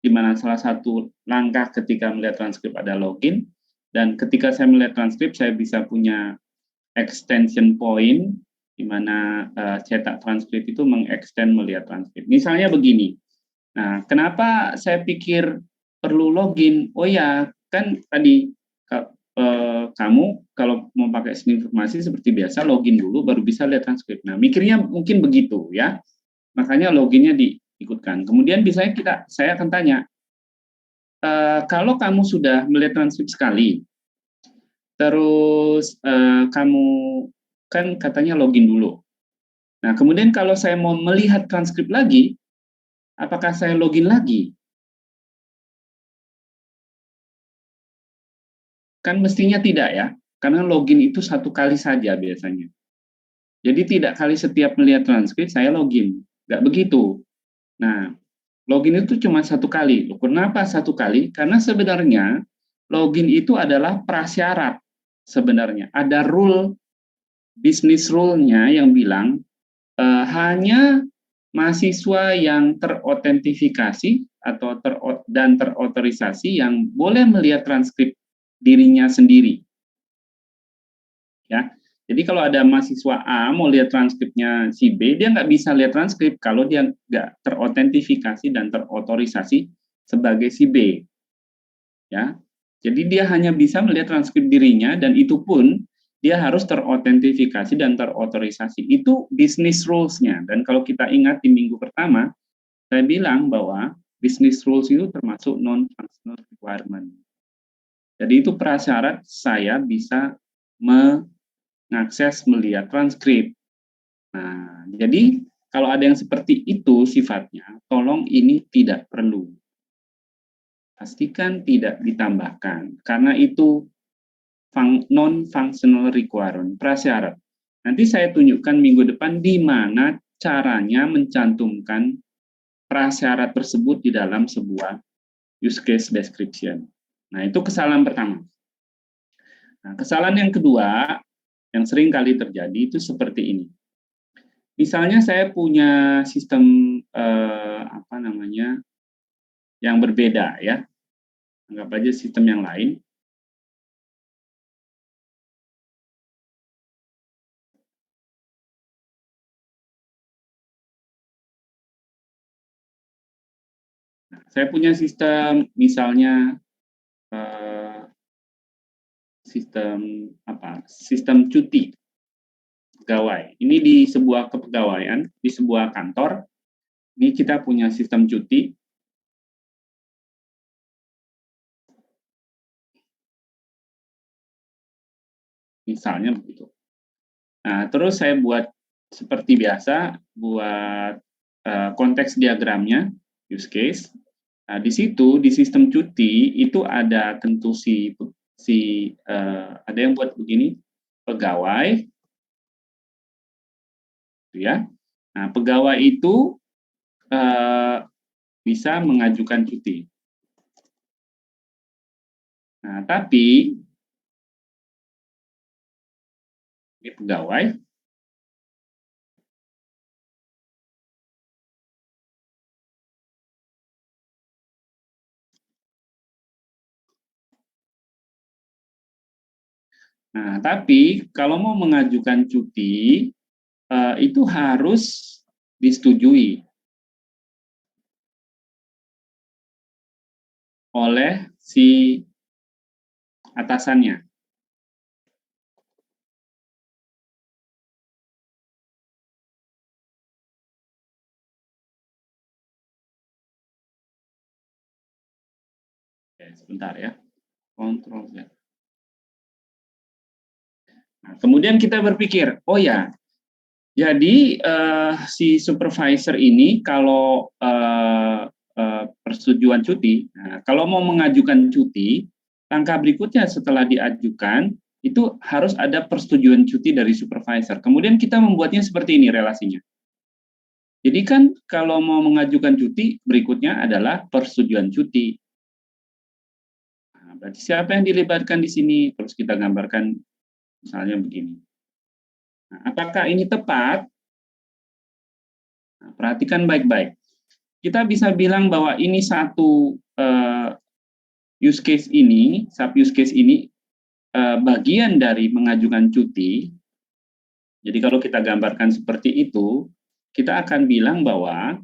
di mana salah satu langkah ketika melihat transkrip ada login, dan ketika saya melihat transkrip, saya bisa punya extension point, di mana cetak transkrip itu mengextend melihat transkrip. Misalnya begini, nah kenapa saya pikir perlu login? Oh ya, kan tadi kamu kalau mau pakai sistem informasi seperti biasa, login dulu baru bisa lihat transkrip. Nah, mikirnya mungkin begitu ya, makanya loginnya diikutkan. Kemudian biasanya saya akan tanya, kalau kamu sudah melihat transkrip sekali, terus kamu kan katanya login dulu. Nah, kemudian kalau saya mau melihat transkrip lagi, apakah saya login lagi? Kan mestinya tidak ya, karena login itu 1 kali saja biasanya. Jadi tidak kali setiap melihat transkrip saya login, nggak begitu. Nah, login itu cuma 1 kali. Kenapa 1 kali? Karena sebenarnya login itu adalah prasyarat sebenarnya. Ada rule, bisnis rule-nya yang bilang hanya mahasiswa yang terotentifikasi atau terotorisasi yang boleh melihat transkrip dirinya sendiri. Ya, jadi kalau ada mahasiswa A mau lihat transkripnya si B, dia nggak bisa lihat transkrip kalau dia nggak terotentifikasi dan terotorisasi sebagai si B. Ya, jadi dia hanya bisa melihat transkrip dirinya, dan itu pun dia harus terotentifikasi dan terotorisasi. Itu business rules-nya. Dan kalau kita ingat di minggu pertama, saya bilang bahwa business rules itu termasuk non-functional requirement. Jadi itu prasyarat saya bisa mengakses melihat transkrip. Nah, jadi kalau ada yang seperti itu sifatnya, tolong ini tidak perlu. Pastikan tidak ditambahkan, karena itu non-functional requirement, prasyarat. Nanti saya tunjukkan minggu depan di mana caranya mencantumkan prasyarat tersebut di dalam sebuah use case description. Nah, itu kesalahan pertama. Nah, kesalahan yang kedua yang sering kali terjadi itu seperti ini. Misalnya saya punya sistem yang berbeda ya. Anggap aja sistem yang lain. Nah, saya punya sistem misalnya sistem cuti pegawai. Ini di sebuah kepegawaian, di sebuah kantor. Ini kita punya sistem cuti. Misalnya begitu. Nah, terus saya buat seperti biasa, buat konteks diagramnya, use case. Nah, di situ, di sistem cuti, itu ada tentu ada yang buat begini, pegawai, ya. Nah, pegawai itu bisa mengajukan cuti. Nah, tapi ini pegawai. Nah, tapi kalau mau mengajukan cuti, itu harus disetujui oleh si atasannya. Oke, sebentar ya. Kontrol Z. Nah, kemudian kita berpikir, oh ya, jadi si supervisor ini kalau persetujuan cuti, nah, kalau mau mengajukan cuti, langkah berikutnya setelah diajukan, itu harus ada persetujuan cuti dari supervisor. Kemudian kita membuatnya seperti ini relasinya. Jadi kan kalau mau mengajukan cuti, berikutnya adalah persetujuan cuti. Nah, berarti siapa yang dilibatkan di sini? Terus kita gambarkan misalnya begini. Nah, apakah ini tepat? Nah, perhatikan baik-baik. Kita bisa bilang bahwa ini satu use case ini, sub use case ini bagian dari mengajukan cuti. Jadi kalau kita gambarkan seperti itu, kita akan bilang bahwa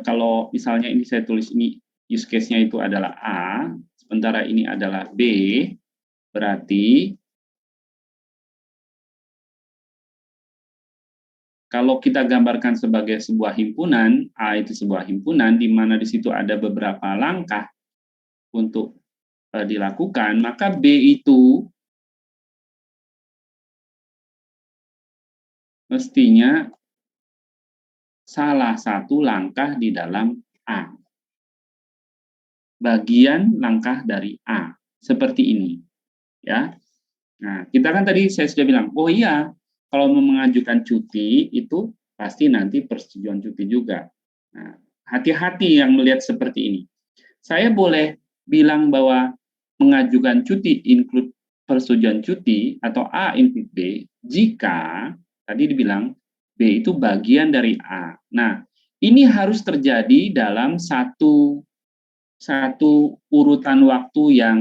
kalau misalnya ini saya tulis ini use case-nya itu adalah A, sementara ini adalah B, berarti kalau kita gambarkan sebagai sebuah himpunan, A itu sebuah himpunan, di mana di situ ada beberapa langkah untuk dilakukan, maka B itu mestinya salah satu langkah di dalam A. Bagian langkah dari A. Seperti ini. Ya. Nah, kita kan tadi saya sudah bilang, oh iya, kalau mau mengajukan cuti, itu pasti nanti persetujuan cuti juga. Nah, hati-hati yang melihat seperti ini. Saya boleh bilang bahwa mengajukan cuti include persetujuan cuti atau A include B, jika tadi dibilang B itu bagian dari A. Nah, ini harus terjadi dalam satu urutan waktu yang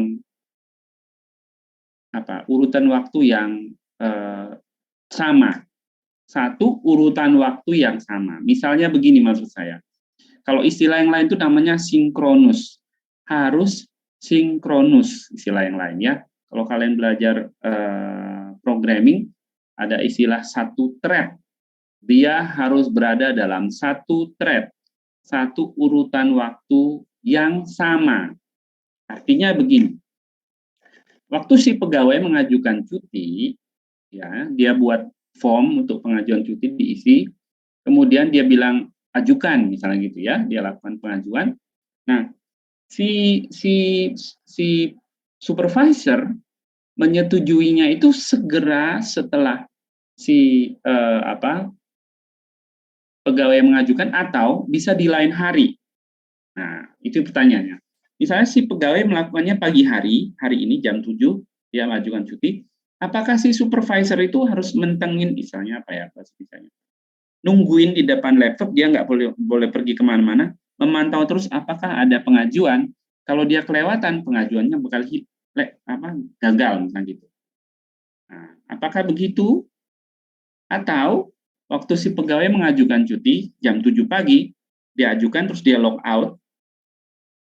sama. Satu urutan waktu yang sama. Misalnya begini maksud saya. Kalau istilah yang lain itu namanya sinkronus. Harus sinkronus istilah yang lain ya. Kalau kalian belajar programming, ada istilah satu thread. Dia harus berada dalam satu thread, satu urutan waktu yang sama. Artinya begini, waktu si pegawai mengajukan cuti, ya, dia buat form untuk pengajuan cuti diisi, kemudian dia bilang ajukan, misalnya gitu ya, dia lakukan pengajuan. Nah, si supervisor menyetujuinya itu segera setelah si pegawai mengajukan atau bisa di lain hari. Nah, itu pertanyaannya. Misalnya si pegawai melakukannya pagi hari ini jam 7, dia mengajukan cuti, apakah si supervisor itu harus mentengin, misalnya apa ya, misalnya, nungguin di depan laptop, dia nggak boleh pergi kemana-mana, memantau terus apakah ada pengajuan, kalau dia kelewatan, pengajuannya bakal gagal, misalnya gitu. Nah, apakah begitu? Atau waktu si pegawai mengajukan cuti jam 7 pagi, dia ajukan terus dia log out,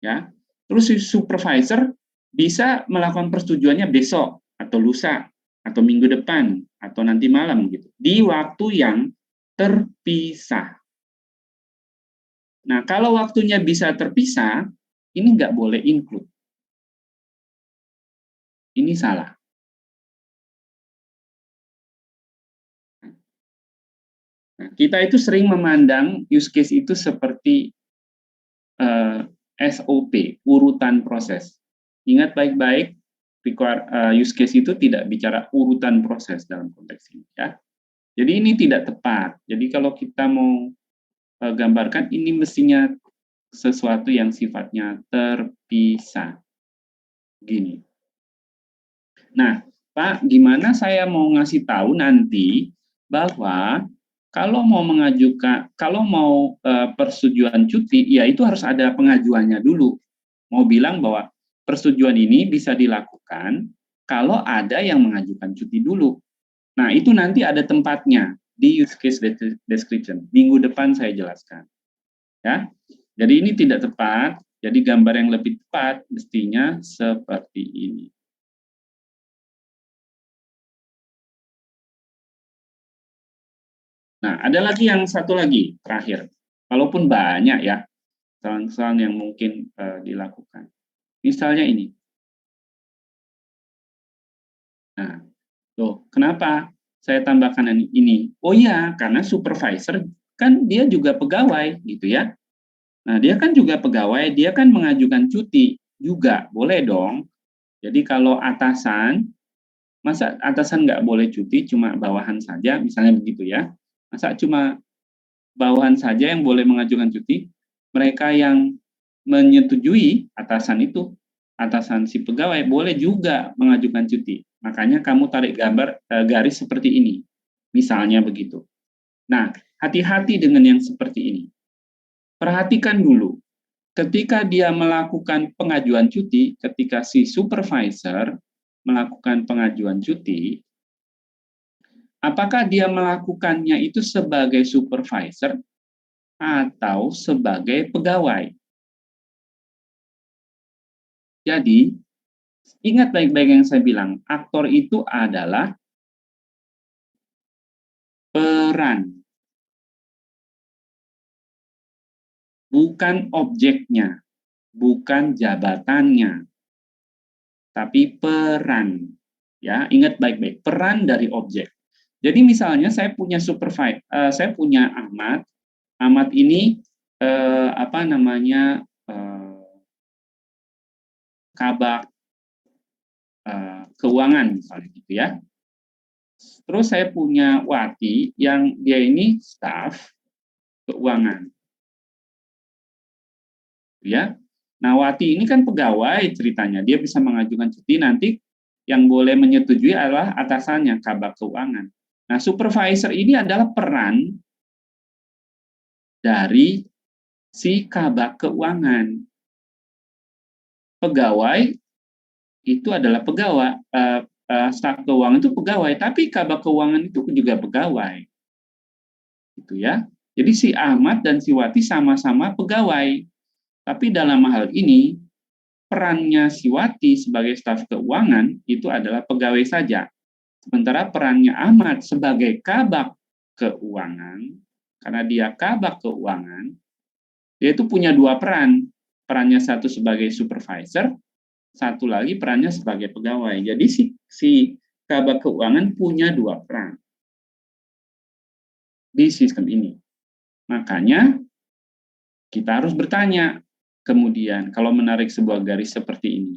ya, terus si supervisor bisa melakukan persetujuannya besok atau lusa atau minggu depan atau nanti malam gitu di waktu yang terpisah. Nah, kalau waktunya bisa terpisah, ini nggak boleh include. Ini salah. Nah, kita itu sering memandang use case itu seperti SOP, urutan proses. Ingat baik-baik, use case itu tidak bicara urutan proses dalam konteks ini, ya. Jadi ini tidak tepat. Jadi kalau kita mau gambarkan, ini mestinya sesuatu yang sifatnya terpisah. Gini. Nah, Pak, gimana saya mau ngasih tahu nanti bahwa kalau mau persetujuan cuti, ya itu harus ada pengajuannya dulu. Mau bilang bahwa persetujuan ini bisa dilakukan kalau ada yang mengajukan cuti dulu. Nah, itu nanti ada tempatnya di use case description. Minggu depan saya jelaskan. Ya. Jadi ini tidak tepat. Jadi gambar yang lebih tepat mestinya seperti ini. Nah, ada lagi yang satu lagi, terakhir. Walaupun banyak ya, kesalahan-kesalahan yang mungkin dilakukan. Misalnya ini. Nah, loh, kenapa saya tambahkan ini? Oh iya, karena supervisor kan dia juga pegawai, gitu ya. Nah, dia kan juga pegawai, dia kan mengajukan cuti juga, boleh dong. Jadi kalau atasan, masa atasan nggak boleh cuti, cuma bawahan saja, misalnya begitu ya. Masa cuma bawahan saja yang boleh mengajukan cuti, mereka yang menyetujui atasan itu, atasan si pegawai boleh juga mengajukan cuti. Makanya kamu tarik garis seperti ini, misalnya begitu. Nah, hati-hati dengan yang seperti ini. Perhatikan dulu, ketika dia melakukan pengajuan cuti, ketika si supervisor melakukan pengajuan cuti, apakah dia melakukannya itu sebagai supervisor atau sebagai pegawai? Jadi, ingat baik-baik yang saya bilang, aktor itu adalah peran, bukan objeknya, bukan jabatannya, tapi peran. Ya, ingat baik-baik, peran dari objek. Jadi misalnya saya punya saya punya Ahmad. Ahmad ini kabak keuangan misalnya gitu ya. Terus saya punya Wati yang dia ini staf keuangan. Ya. Nah, Wati ini kan pegawai ceritanya, dia bisa mengajukan cuti, nanti yang boleh menyetujui adalah atasannya, kabak keuangan. Nah, supervisor ini adalah peran dari si kabak keuangan. Pegawai itu adalah pegawai, staf keuangan itu pegawai, tapi kabak keuangan itu juga pegawai. Gitu ya. Jadi si Ahmad dan si Wati sama-sama pegawai. Tapi dalam hal ini, perannya si Wati sebagai staf keuangan itu adalah pegawai saja. Sementara perannya Ahmad sebagai kabak keuangan, karena dia kabak keuangan, dia itu punya dua peran. Perannya satu sebagai supervisor, satu lagi perannya sebagai pegawai. Jadi si kabak keuangan punya dua peran di sistem ini. Makanya kita harus bertanya, kemudian kalau menarik sebuah garis seperti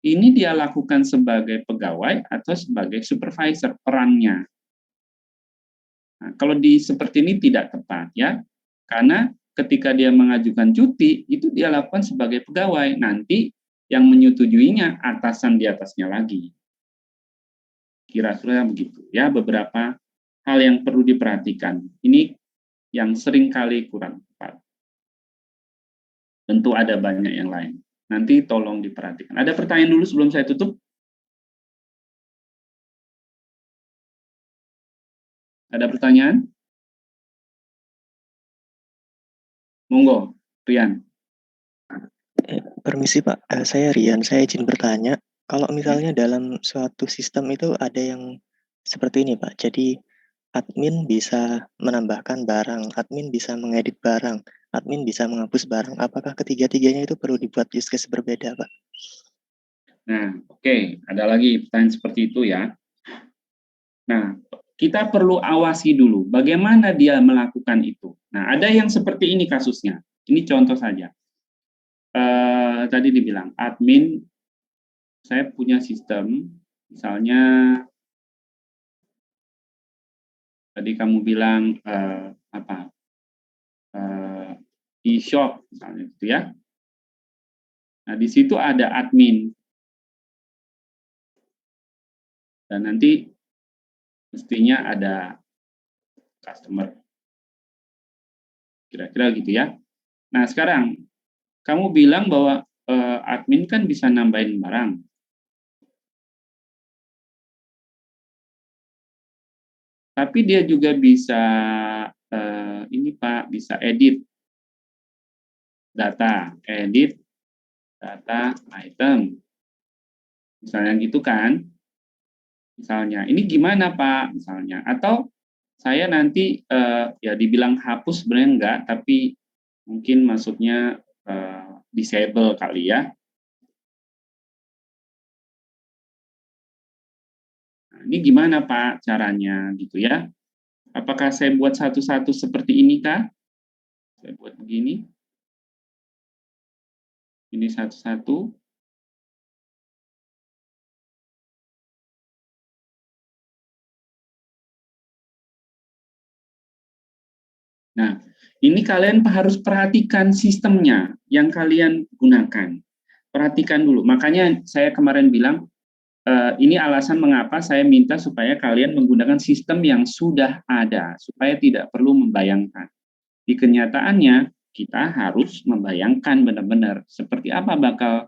ini dia lakukan sebagai pegawai atau sebagai supervisor perannya. Nah, kalau seperti ini tidak tepat ya, karena ketika dia mengajukan cuti, itu dia lakukan sebagai pegawai. Nanti yang menyetujuinya atasan di atasnya lagi. Kira-kira begitu. Ya, beberapa hal yang perlu diperhatikan. Ini yang sering kali kurang tepat. Tentu ada banyak yang lain. Nanti tolong diperhatikan. Ada pertanyaan dulu sebelum saya tutup? Ada pertanyaan? Monggo, Rian. Permisi Pak, saya Rian, saya izin bertanya, kalau misalnya dalam suatu sistem itu ada yang seperti ini Pak, jadi admin bisa menambahkan barang, admin bisa mengedit barang, admin bisa menghapus barang, apakah ketiga-tiganya itu perlu dibuat use case berbeda Pak? Nah, oke, ada lagi pertanyaan seperti itu ya. Nah, kita perlu awasi dulu bagaimana dia melakukan itu. Nah, ada yang seperti ini kasusnya. Ini contoh saja. Tadi dibilang admin, saya punya sistem, misalnya tadi kamu bilang e-shop misalnya gitu ya. Nah, di situ ada admin. Dan nanti mestinya ada customer. Kira-kira gitu ya. Nah, sekarang kamu bilang bahwa admin kan bisa nambahin barang. Tapi dia juga bisa ini Pak, bisa edit data item. Misalnya gitu kan. Misalnya, ini gimana Pak? Misalnya, atau saya nanti ya dibilang hapus sebenarnya enggak, tapi mungkin maksudnya disable kali ya. Nah, ini gimana Pak caranya gitu ya? Apakah saya buat satu-satu seperti ini kah? Saya buat begini. Ini satu-satu. Nah, ini kalian harus perhatikan sistemnya yang kalian gunakan. Perhatikan dulu. Makanya saya kemarin bilang, ini alasan mengapa saya minta supaya kalian menggunakan sistem yang sudah ada, supaya tidak perlu membayangkan. Di kenyataannya, kita harus membayangkan benar-benar seperti apa bakal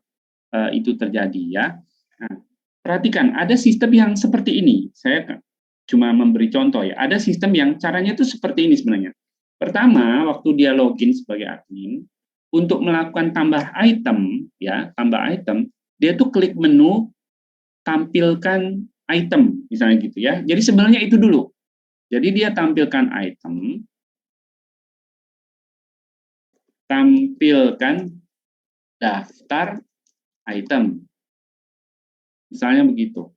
itu terjadi ya. Nah, perhatikan, ada sistem yang seperti ini. Saya cuma memberi contoh ya. Ada sistem yang caranya itu seperti ini sebenarnya. Pertama, waktu dia login sebagai admin, untuk melakukan tambah item, ya, tambah item, dia tuh klik menu, tampilkan item, misalnya gitu ya. Jadi sebenarnya itu dulu. Jadi dia tampilkan item, tampilkan daftar item. Misalnya begitu.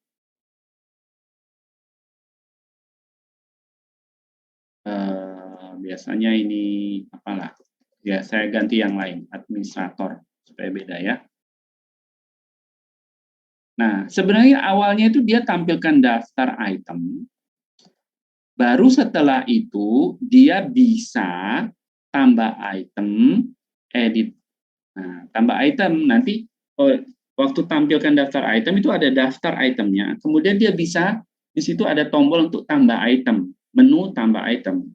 Biasanya ini apalah, ya saya ganti yang lain, administrator, supaya beda ya. Nah, sebenarnya awalnya itu dia tampilkan daftar item, baru setelah itu dia bisa tambah item, edit. Nah, tambah item nanti waktu tampilkan daftar item itu ada daftar itemnya, kemudian dia bisa di situ ada tombol untuk tambah item, menu tambah item.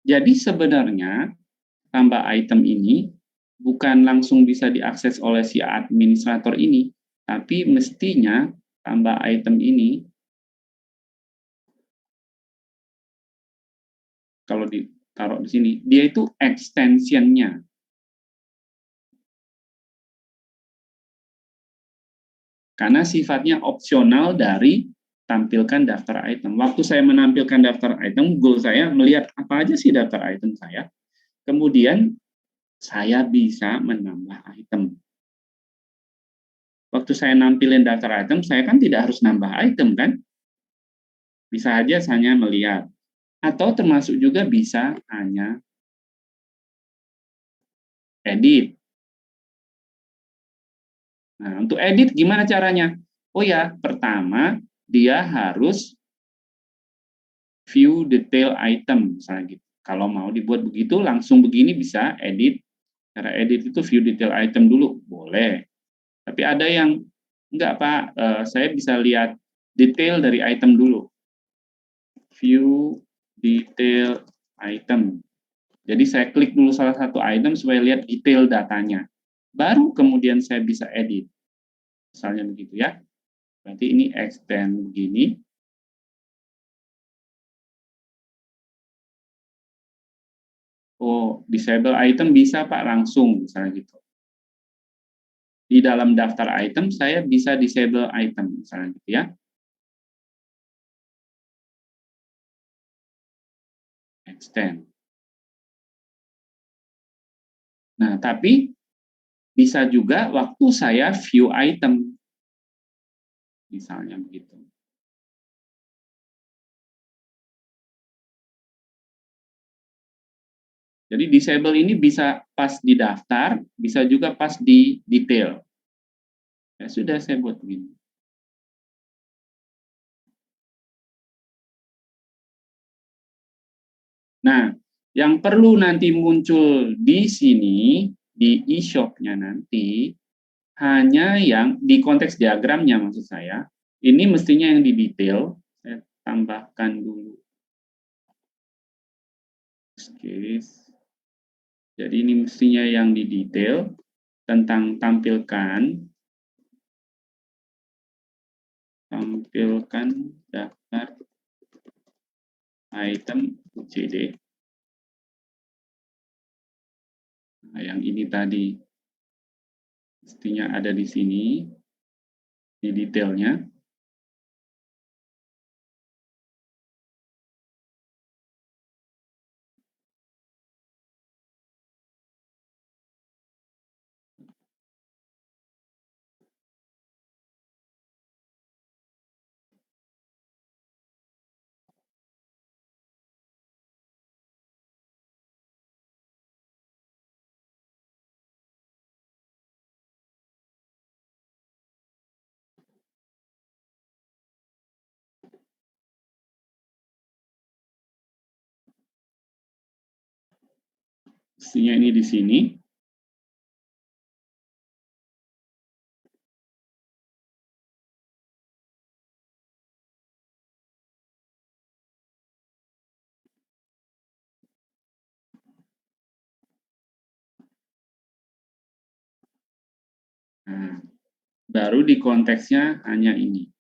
Jadi sebenarnya tambah item ini bukan langsung bisa diakses oleh si administrator ini, tapi mestinya tambah item ini kalau ditaruh di sini, dia itu extension-nya. Karena sifatnya opsional dari tampilkan daftar item. Waktu saya menampilkan daftar item, goal saya melihat apa aja sih daftar item saya. Kemudian saya bisa menambah item. Waktu saya nampilin daftar item, saya kan tidak harus nambah item kan? Bisa aja hanya melihat. Atau termasuk juga bisa hanya edit. Nah, untuk edit gimana caranya? Oh ya, pertama dia harus view detail item, misalnya gitu. Kalau mau dibuat begitu, langsung begini bisa edit. Cara edit itu view detail item dulu, boleh. Tapi ada yang enggak Pak, saya bisa lihat detail dari item dulu. View detail item. Jadi saya klik dulu salah satu item supaya lihat detail datanya. Baru kemudian saya bisa edit. Misalnya begitu ya. Berarti ini extend begini. Oh, disable item bisa Pak langsung, misalnya gitu. Di dalam daftar item, saya bisa disable item, misalnya gitu ya. Extend. Nah, tapi bisa juga waktu saya view item. Misalnya begitu. Jadi disable ini bisa pas di daftar, bisa juga pas di detail. Ya sudah, saya buat begini. Nah, yang perlu nanti muncul di sini, di e-shop-nya nanti, hanya yang di konteks diagramnya maksud saya, ini mestinya yang di detail, saya tambahkan dulu. Jadi ini mestinya yang di detail, tentang tampilkan daftar item UCD. Nah, yang ini tadi mestinya ada di sini, di detailnya. Mestinya ini di sini. Nah, baru di konteksnya hanya ini.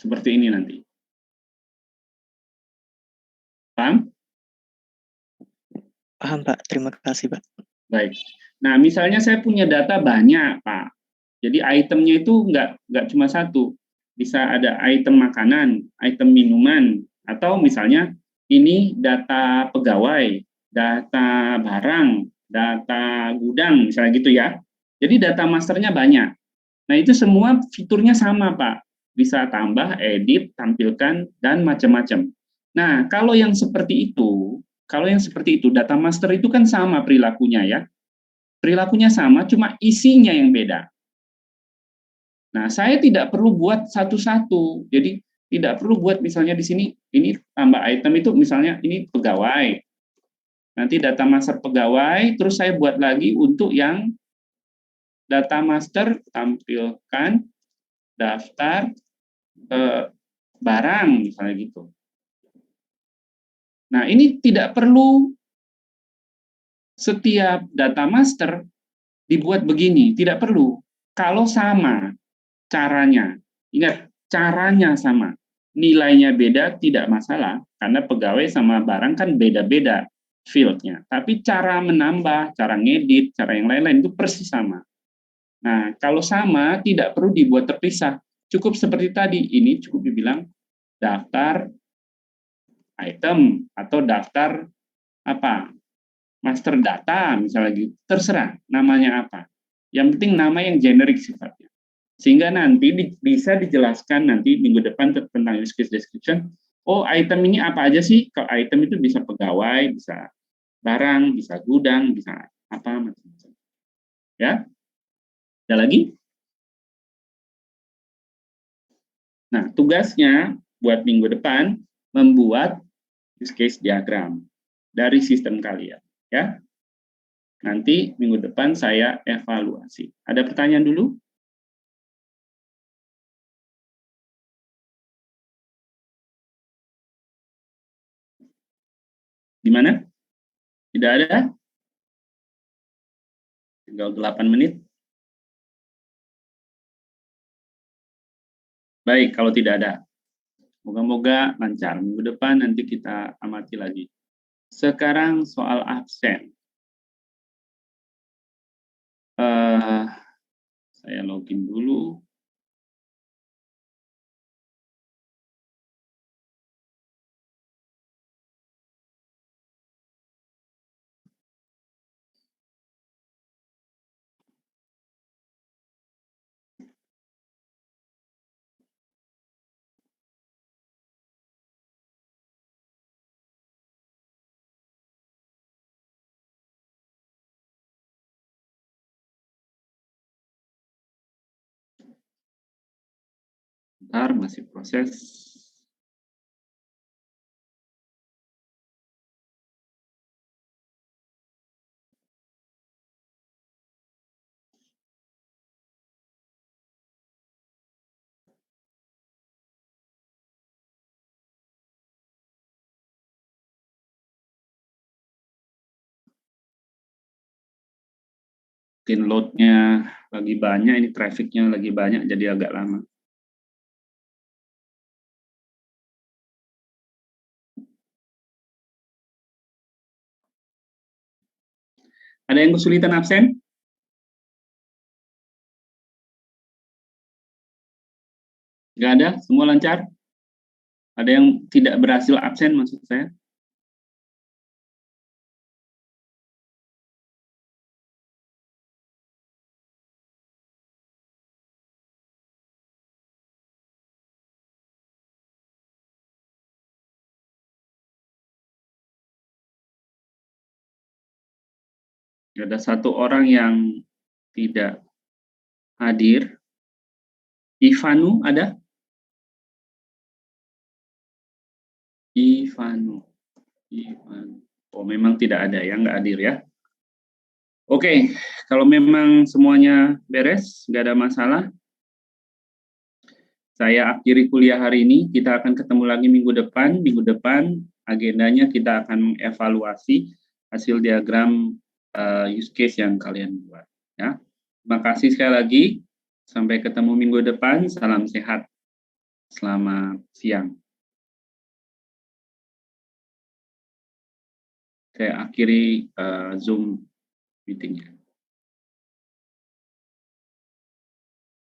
Seperti ini nanti. Paham? Paham Pak, terima kasih Pak. Baik. Nah, misalnya saya punya data banyak, Pak. Jadi itemnya itu nggak cuma satu. Bisa ada item makanan, item minuman, atau misalnya ini data pegawai, data barang, data gudang, misalnya gitu ya. Jadi data masternya banyak. Nah, itu semua fiturnya sama, Pak. Bisa tambah, edit, tampilkan, dan macam-macam. Nah, kalau yang seperti itu, data master itu kan sama perilakunya ya. Perilakunya sama, cuma isinya yang beda. Nah, saya tidak perlu buat satu-satu. Jadi, tidak perlu buat misalnya di sini, ini tambah item itu misalnya ini pegawai. Nanti data master pegawai, terus saya buat lagi untuk yang data master tampilkan daftar barang, misalnya gitu. Nah, ini tidak perlu setiap data master dibuat begini, tidak perlu. Kalau sama caranya, ingat, caranya sama, nilainya beda tidak masalah, karena pegawai sama barang kan beda-beda field-nya. Tapi cara menambah, cara ngedit, cara yang lain-lain itu persis sama. Nah, kalau sama, tidak perlu dibuat terpisah. Cukup seperti tadi, ini cukup dibilang daftar item atau daftar apa, master data misalnya gitu, terserah namanya apa. Yang penting nama yang generik sifatnya. Sehingga nanti bisa dijelaskan nanti minggu depan tentang use case description. Oh, item ini apa aja sih? Kalau item itu bisa pegawai, bisa barang, bisa gudang, bisa apa macam-macam. Ya, ada lagi? Nah, tugasnya buat minggu depan membuat use case diagram dari sistem kalian, ya. Nanti minggu depan saya evaluasi. Ada pertanyaan dulu? Gimana? Tidak ada? Tinggal 8 menit. Baik, kalau tidak ada. Moga-moga lancar. Minggu depan nanti kita amati lagi. Sekarang soal absen. Saya login dulu. Bentar, masih proses. Mungkin load-nya lagi banyak, ini traffic-nya lagi banyak, jadi agak lama. Ada yang kesulitan absen? Nggak ada? Semua lancar? Ada yang tidak berhasil absen maksud saya? Ada satu orang yang tidak hadir. Ivanu ada? Ivanu. Oh, memang tidak ada ya, nggak hadir ya. Oke, kalau memang semuanya beres, nggak ada masalah, saya akhiri kuliah hari ini. Kita akan ketemu lagi minggu depan. Minggu depan agendanya kita akan mengevaluasi hasil diagram use case yang kalian buat. Ya, terima kasih sekali lagi. Sampai ketemu minggu depan. Salam sehat. Selamat siang. Saya akhiri Zoom meeting-nya.